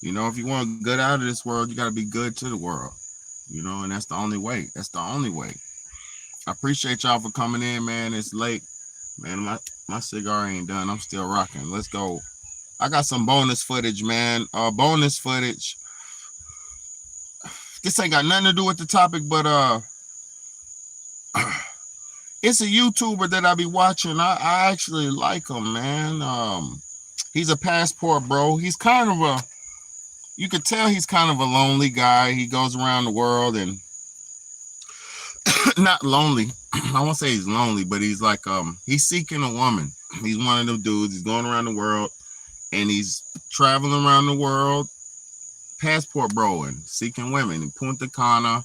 You know, if you want good out of this world, you got to be good to the world. You know, and that's the only way. That's the only way. I appreciate y'all for coming in, man. It's late. Man, my cigar ain't done. I'm still rocking. Let's go. I got some bonus footage, man. Bonus footage. This ain't got nothing to do with the topic, but it's a YouTuber that I be watching. I actually like him, man. He's a passport bro. He's kind of you could tell he's kind of a lonely guy. He goes around the world and not lonely. I won't say he's lonely, but he's like he's seeking a woman. He's one of them dudes. He's going around the world and he's traveling around the world, passport broing, seeking women in Punta Cana,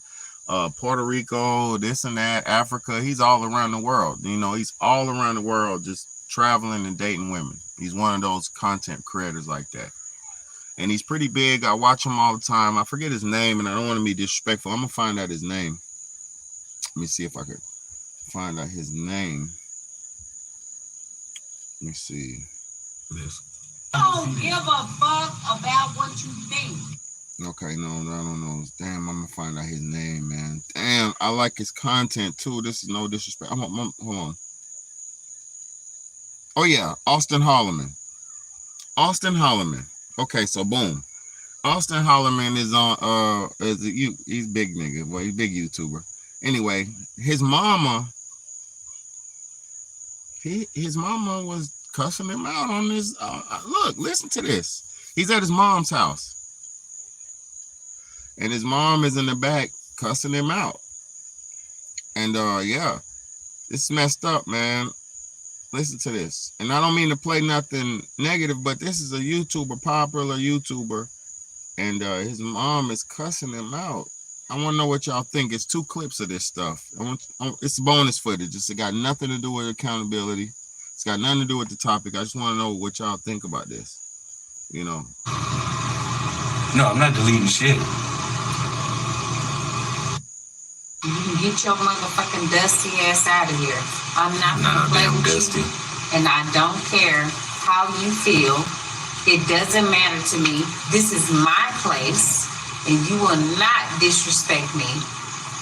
Puerto Rico, this and that, Africa. He's all around the world. You know, he's all around the world just traveling and dating women. He's one of those content creators like that. And he's pretty big. I watch him all the time. I forget his name, and I don't want to be disrespectful. I'm going to find out his name. Let me see if I could find out his name. Let me see. This. Don't give a fuck about what you think. Okay, no, I don't know. Damn, I'm going to find out his name, man. Damn, I like his content, too. This is no disrespect. Hold on. Oh, yeah, Austin Holloman. Austin Holloman. Okay, so boom. Austin Holloman is on he's big nigga. Well, he's big YouTuber. Anyway, his mama was cussing him out on this. Look, listen to this. He's at his mom's house. And his mom is in the back cussing him out. And yeah, it's messed up, man. Listen to this. And I don't mean to play nothing negative, but this is a YouTuber, popular YouTuber, and his mom is cussing him out. I want to know what y'all think. It's 2 clips of this stuff. It's bonus footage. It's got nothing to do with accountability. It's got nothing to do with the topic. I just want to know what y'all think about this. You know. No, I'm not deleting shit. You can get your motherfucking dusty ass out of here. I'm not gonna play with dusty. you, and I don't care how you feel. It doesn't matter to me. This is my place, and you will not disrespect me.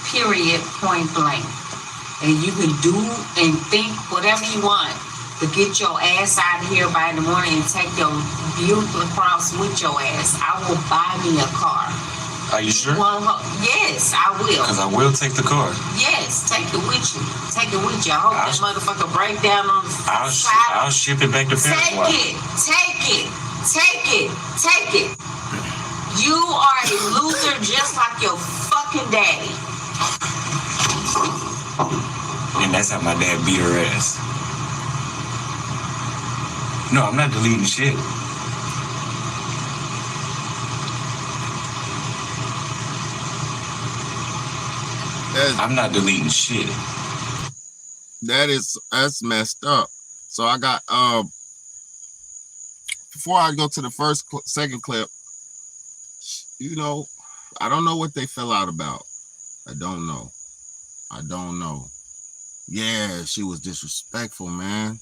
Period. Point blank. And you can do and think whatever you want, but get your ass out of here by the morning and take your beautiful cross with your ass. I will buy me a car. Are you sure? Yes, I will. Because I will take the car. Yes, take it with you. Take it with you. I hope that motherfucker break down on the side. I'll ship it back to Paris. Take it. You are a loser just like your fucking daddy. And that's how my dad beat her ass. No, I'm not deleting shit. I'm not deleting shit. That's messed up. So I got before I go to the second clip, you know, I don't know what they fell out about. I don't know. Yeah, she was disrespectful, man.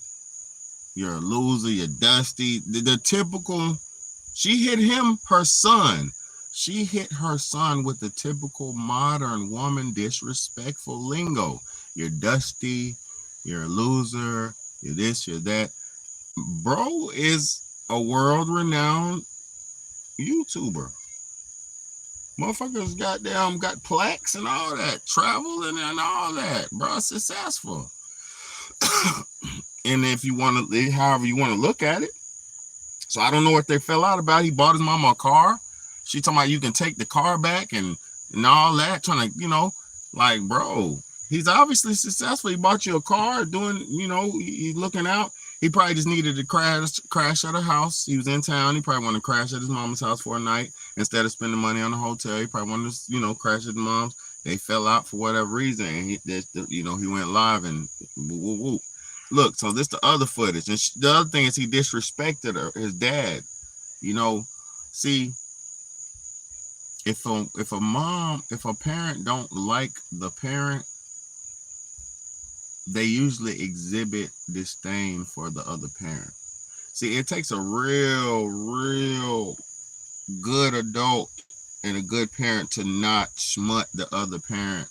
You're a loser, you're dusty. The typical, she hit her son. She hit her son with the typical modern woman disrespectful lingo. You're dusty, you're a loser, you're this, you're that. Bro is a world-renowned YouTuber. Motherfuckers got plaques and all that, traveling and all that. Bro, successful. And if you want to, however you want to look at it. So I don't know what they fell out about. He bought his mama a car. She talking about you can take the car back and all that, trying to, you know, like, bro, he's obviously successful. He bought you a car, doing, you know, he's looking out. He probably just needed to crash at a house. He was in town. He probably wanted to crash at his mama's house for a night instead of spending money on a hotel. He probably wanted to, you know, crash at the mom's. They fell out for whatever reason, and he went live and woo, woo. Look, so this the other footage, and the other thing is he disrespected his dad. You know, see. If a parent don't like the parent, they usually exhibit disdain for the other parent. See, it takes a real good adult and a good parent to not smut the other parent,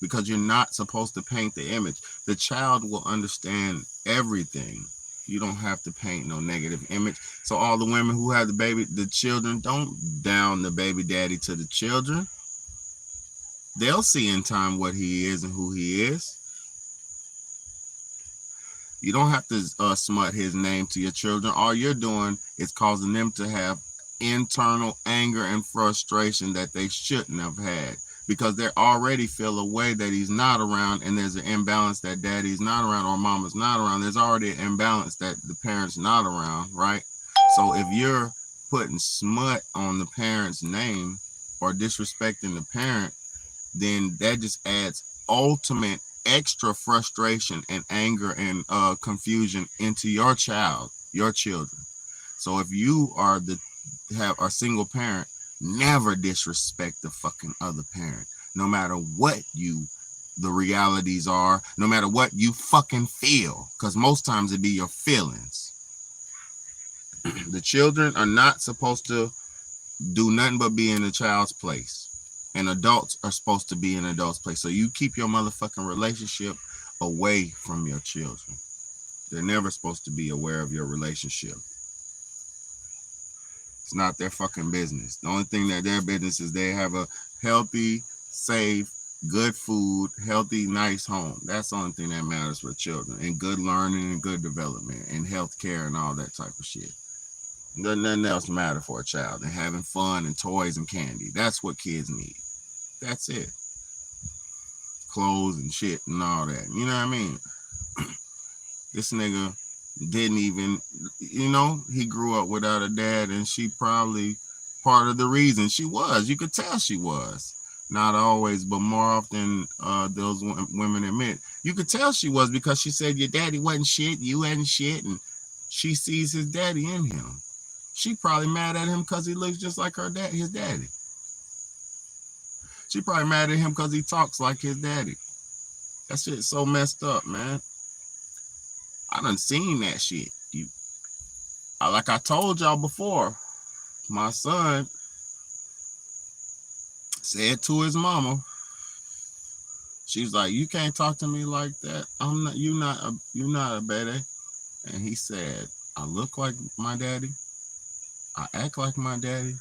because you're not supposed to paint the image. The child will understand everything. You don't have to paint no negative image. So all the women who have the children, don't down the baby daddy to the children. They'll see in time what he is and who he is. You don't have to smut his name to your children. All you're doing is causing them to have internal anger and frustration that they shouldn't have had, because they already feel a way that he's not around, and there's an imbalance that daddy's not around or mama's not around. There's already an imbalance that the parent's not around, right? So if you're putting smut on the parent's name or disrespecting the parent, then that just adds ultimate extra frustration and anger and confusion into your children. So if you are a single parent, never disrespect the fucking other parent, no matter what the realities are, no matter what you fucking feel, because most times it be your feelings. The children are not supposed to do nothing but be in the child's place, and adults are supposed to be in adults' place. So you keep your motherfucking relationship away from your children. They're never supposed to be aware of your relationship. It's not their fucking business. The only thing that their business is they have a healthy, safe, good food, healthy, nice home. That's the only thing that matters for children, and good learning and good development and health care and all that type of shit. Nothing else matter for a child, and having fun and toys and candy. That's what kids need. That's it. Clothes and shit and all that. You know what I mean? This nigga didn't even, he grew up without a dad, and she probably part of the reason she was. You could tell she was. Not always, but more often those women admit. You could tell she was, because she said your daddy wasn't shit, you wasn't shit, and she sees his daddy in him. She probably mad at him because he looks just like his daddy. She probably mad at him because he talks like his daddy. That shit's so messed up, man. I done seen that shit. Like I told y'all before, my son said to his mama, she's like, you can't talk to me like that. You're not a baby. And he said, I look like my daddy. I act like my daddy.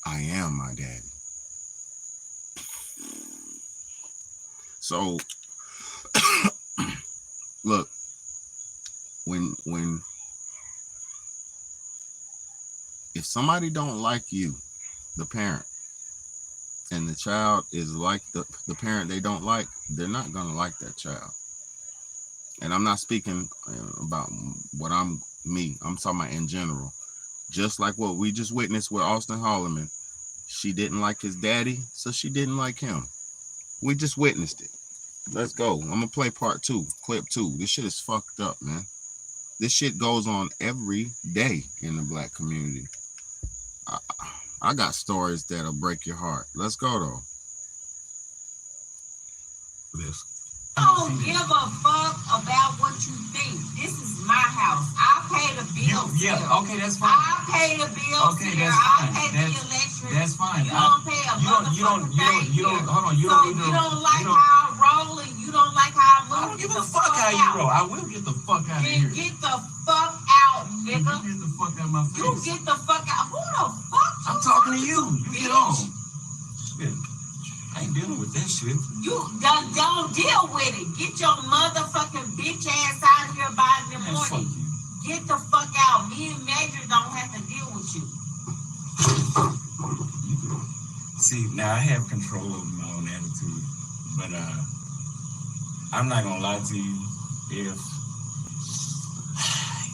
I am my daddy. So, look, when if somebody don't like you, the parent, and the child is like the parent they don't like, they're not gonna like that child. And I'm not speaking about I'm talking about in general. Just like what we just witnessed with Austin Holloman. She didn't like his daddy, so she didn't like him. We just witnessed it. Let's go. I'm gonna play part 2, clip 2. This shit is fucked up, man. This shit goes on every day in the black community. I got stories that'll break your heart. Let's go, though. This. Don't give a fuck about what you think. This is my house. I pay the bills. Yeah, okay, that's fine. I pay the bills Okay, here. that's fine. I pay the electric. That's fine. You don't pay a motherfucking thing. Hold on, You don't like how I roll, and you don't like how I move. I don't give a fuck how you roll. I will get the fuck out of here. Then get the fuck out, nigga. Get the fuck out of my face. You get the fuck out. Who the fuck? I'm talking to you. You get on. Shit. I ain't dealing with that shit. You don't deal with it. Get your motherfucking bitch ass out of here by the Man, fuck morning. you. Get the fuck out. Me and Major don't have to deal with you. See, now I have control over my own attitude, but I'm not gonna lie to you.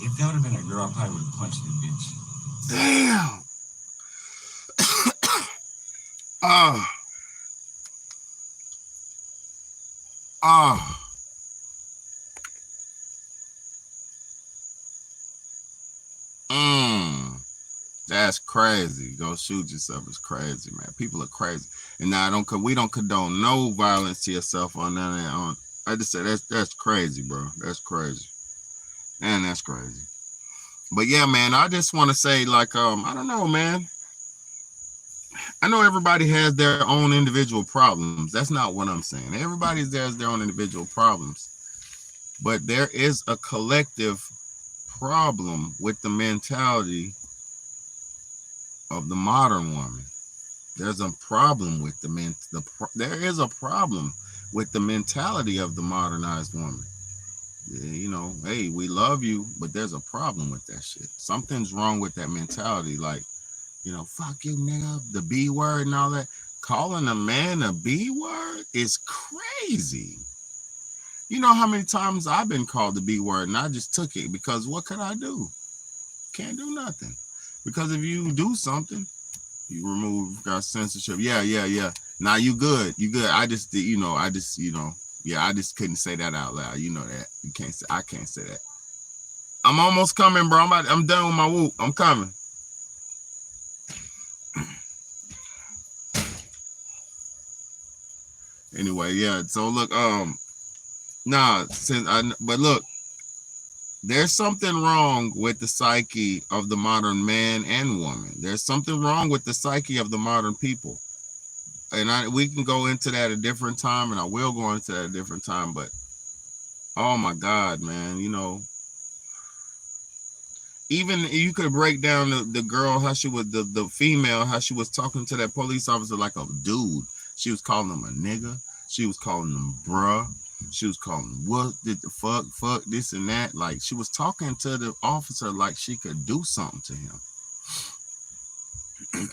If that would have been a girl, I probably would have punched the bitch. Damn. That's crazy. Go shoot yourself. It's crazy, man. People are crazy. And now we don't condone no violence to yourself on none of that. I just said that's crazy, bro. That's crazy. Man, that's crazy. But yeah, man, I just want to say, like, I don't know, man. I know everybody has their own individual problems. That's not what I'm saying. Everybody has their own individual problems. But there is a collective problem with the mentality of the modern woman. There's a problem with there is a problem with the mentality of the modernized woman. You know, hey, we love you, but there's a problem with that shit. Something's wrong with that mentality. Like, you know, fuck you, nigga, the B word and all that. Calling a man a B word is crazy. You know how many times I've been called the B word and I just took it because what could I do? Can't do nothing. Because if you do something, you got censorship. Yeah. Now you good. I just couldn't say that out loud. You know that. I can't say that. I'm almost coming, bro. I'm done with my whoop. I'm coming. Anyway, yeah. So look, but look, there's something wrong with the psyche of the modern man and woman. There's something wrong with the psyche of the modern people. And we can go into that a different time, and I will go into that a different time, but oh my God, man, you know, even you could break down the girl, how she was, the female, how she was talking to that police officer like a dude. She was calling him a nigga. She was calling him bruh. She was calling him what did the fuck this and that. Like, she was talking to the officer like she could do something to him.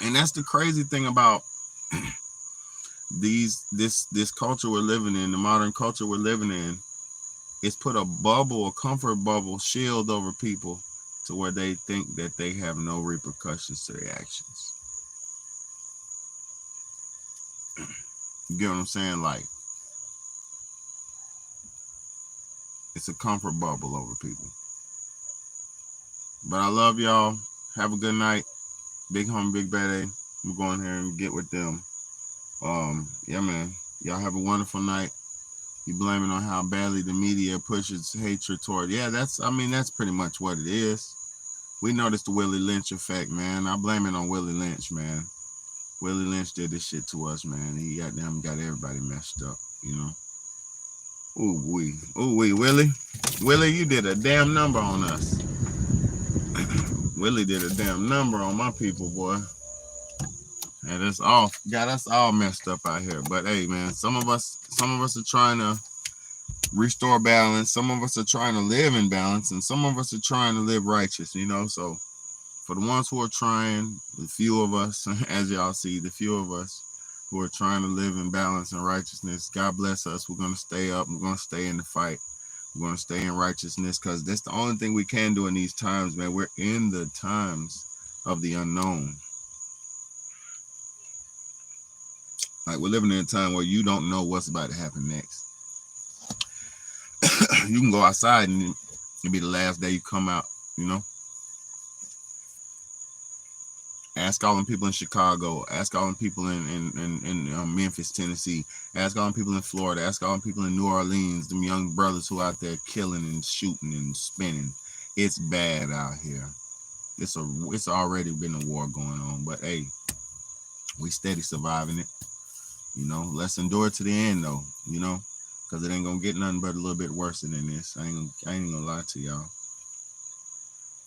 And that's the crazy thing about this culture we're living in, the modern culture we're living in. It's put a bubble, a comfort bubble, shield over people to where they think that they have no repercussions to their actions. You get what I'm saying? Like, it's a comfort bubble over people. But I love y'all. Have a good night. Big Homie, Big Bad A. I'm going here and get with them. Yeah, man. Y'all have a wonderful night. You blaming on how badly the media pushes hatred toward. Yeah, that's pretty much what it is. We noticed the Willie Lynch effect, man. I blame it on Willie Lynch, man. Willie Lynch did this shit to us, man. He got everybody messed up, you know. Ooh wee, Willie, you did a damn number on us. Willie did a damn number on my people, boy. And got us all messed up out here. But hey, man, some of us are trying to restore balance. Some of us are trying to live in balance, and some of us are trying to live righteous, you know. So for the ones who are trying, the few of us, as y'all see, the few of us who are trying to live in balance and righteousness, God bless us. We're going to stay up. We're going to stay in the fight. We're going to stay in righteousness, because that's the only thing we can do in these times, man. We're in the times of the unknown. Like, we're living in a time where you don't know what's about to happen next. You can go outside and it'll be the last day you come out, you know. Ask all them people in Chicago. Ask all them people in Memphis, Tennessee. Ask all them people in Florida. Ask all them people in New Orleans. Them young brothers who out there killing and shooting and spinning. It's bad out here. It's already been a war going on. But hey, we steady surviving it. You know, let's endure to the end though. You know, because it ain't gonna get nothing but a little bit worse than this. I ain't gonna lie to y'all.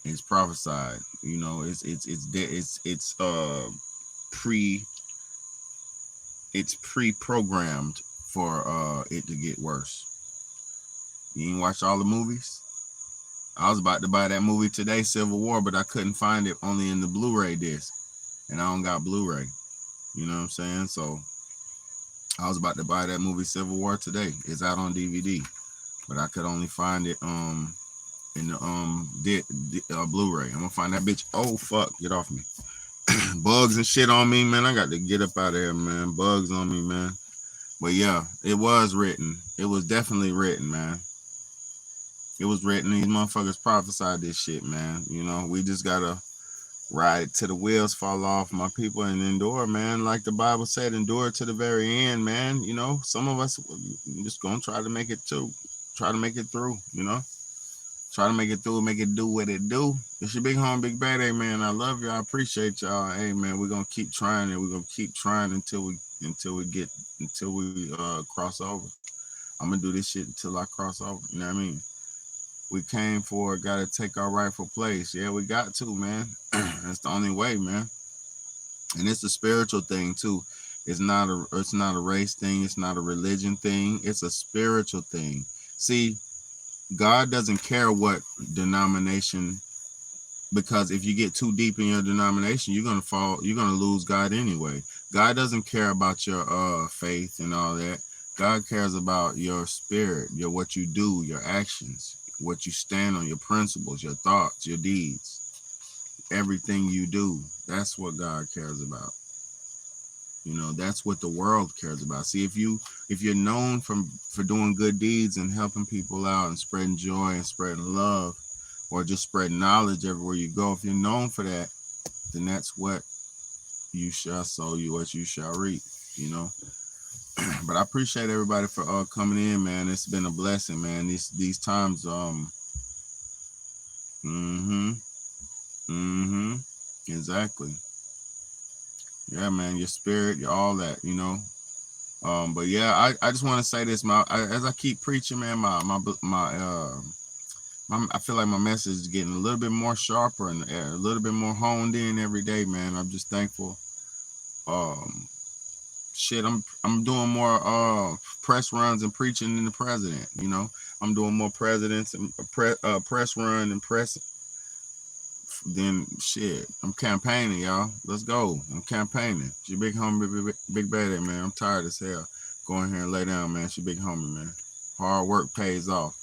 It's prophesied, you know. It's pre-programmed for it to get worse. You ain't watched all the movies? I was about to buy that movie today, Civil War, but I couldn't find it, only in the Blu-ray disc, and I don't got Blu-ray. You know what I'm saying? So I was about to buy that movie Civil War today. It's out on DVD, but I could only find it in the Blu-ray. I'm gonna find that bitch. Oh fuck, get off me. Bugs and shit on me, man. I got to get up out of here, man. Bugs on me, man. But yeah, it was written. It was definitely written, man. It was written. These motherfuckers prophesied this shit, man. You know, we just gotta ride it till the wheels fall off, my people, and endure, man. Like the Bible said, endure to the very end, man. You know, some of us just gonna try to make it through, you know. Try to make it through, make it do what it do. It's your big home, big bad, hey man. I love y'all, I appreciate y'all. Hey man, we're gonna keep trying and we're gonna keep trying until we cross over. I'm gonna do this shit until I cross over. You know what I mean? We came for it, gotta take our rightful place. Yeah, we got to, man. That's the only way, man. And it's a spiritual thing too. It's not a race thing, it's not a religion thing, it's a spiritual thing. See, God doesn't care what denomination, because if you get too deep in your denomination, you're gonna lose God anyway. God doesn't care about your faith and all that. God cares about your spirit, what you do, your actions, what you stand on, your principles, your thoughts, your deeds, everything you do. That's what God cares about. You know, that's what the world cares about. See, if you're known for doing good deeds and helping people out and spreading joy and spreading love, or just spreading knowledge everywhere you go, if you're known for that, then that's what you shall sow, what you shall reap, you know. But I appreciate everybody for coming in, man. It's been a blessing, man. These times, exactly. Yeah, man, your spirit, all that, you know. But yeah, I just want to say this, as I keep preaching, man, I feel like my message is getting a little bit more sharper and a little bit more honed in every day, man. I'm just thankful. I'm doing more press runs and preaching than the president, you know. I'm doing more presidents and press run and press. Then shit, I'm campaigning, y'all. Let's go. I'm campaigning. It's your big homie, big baddie, man. I'm tired as hell. Go in here and lay down, man. It's your big homie, man. Hard work pays off.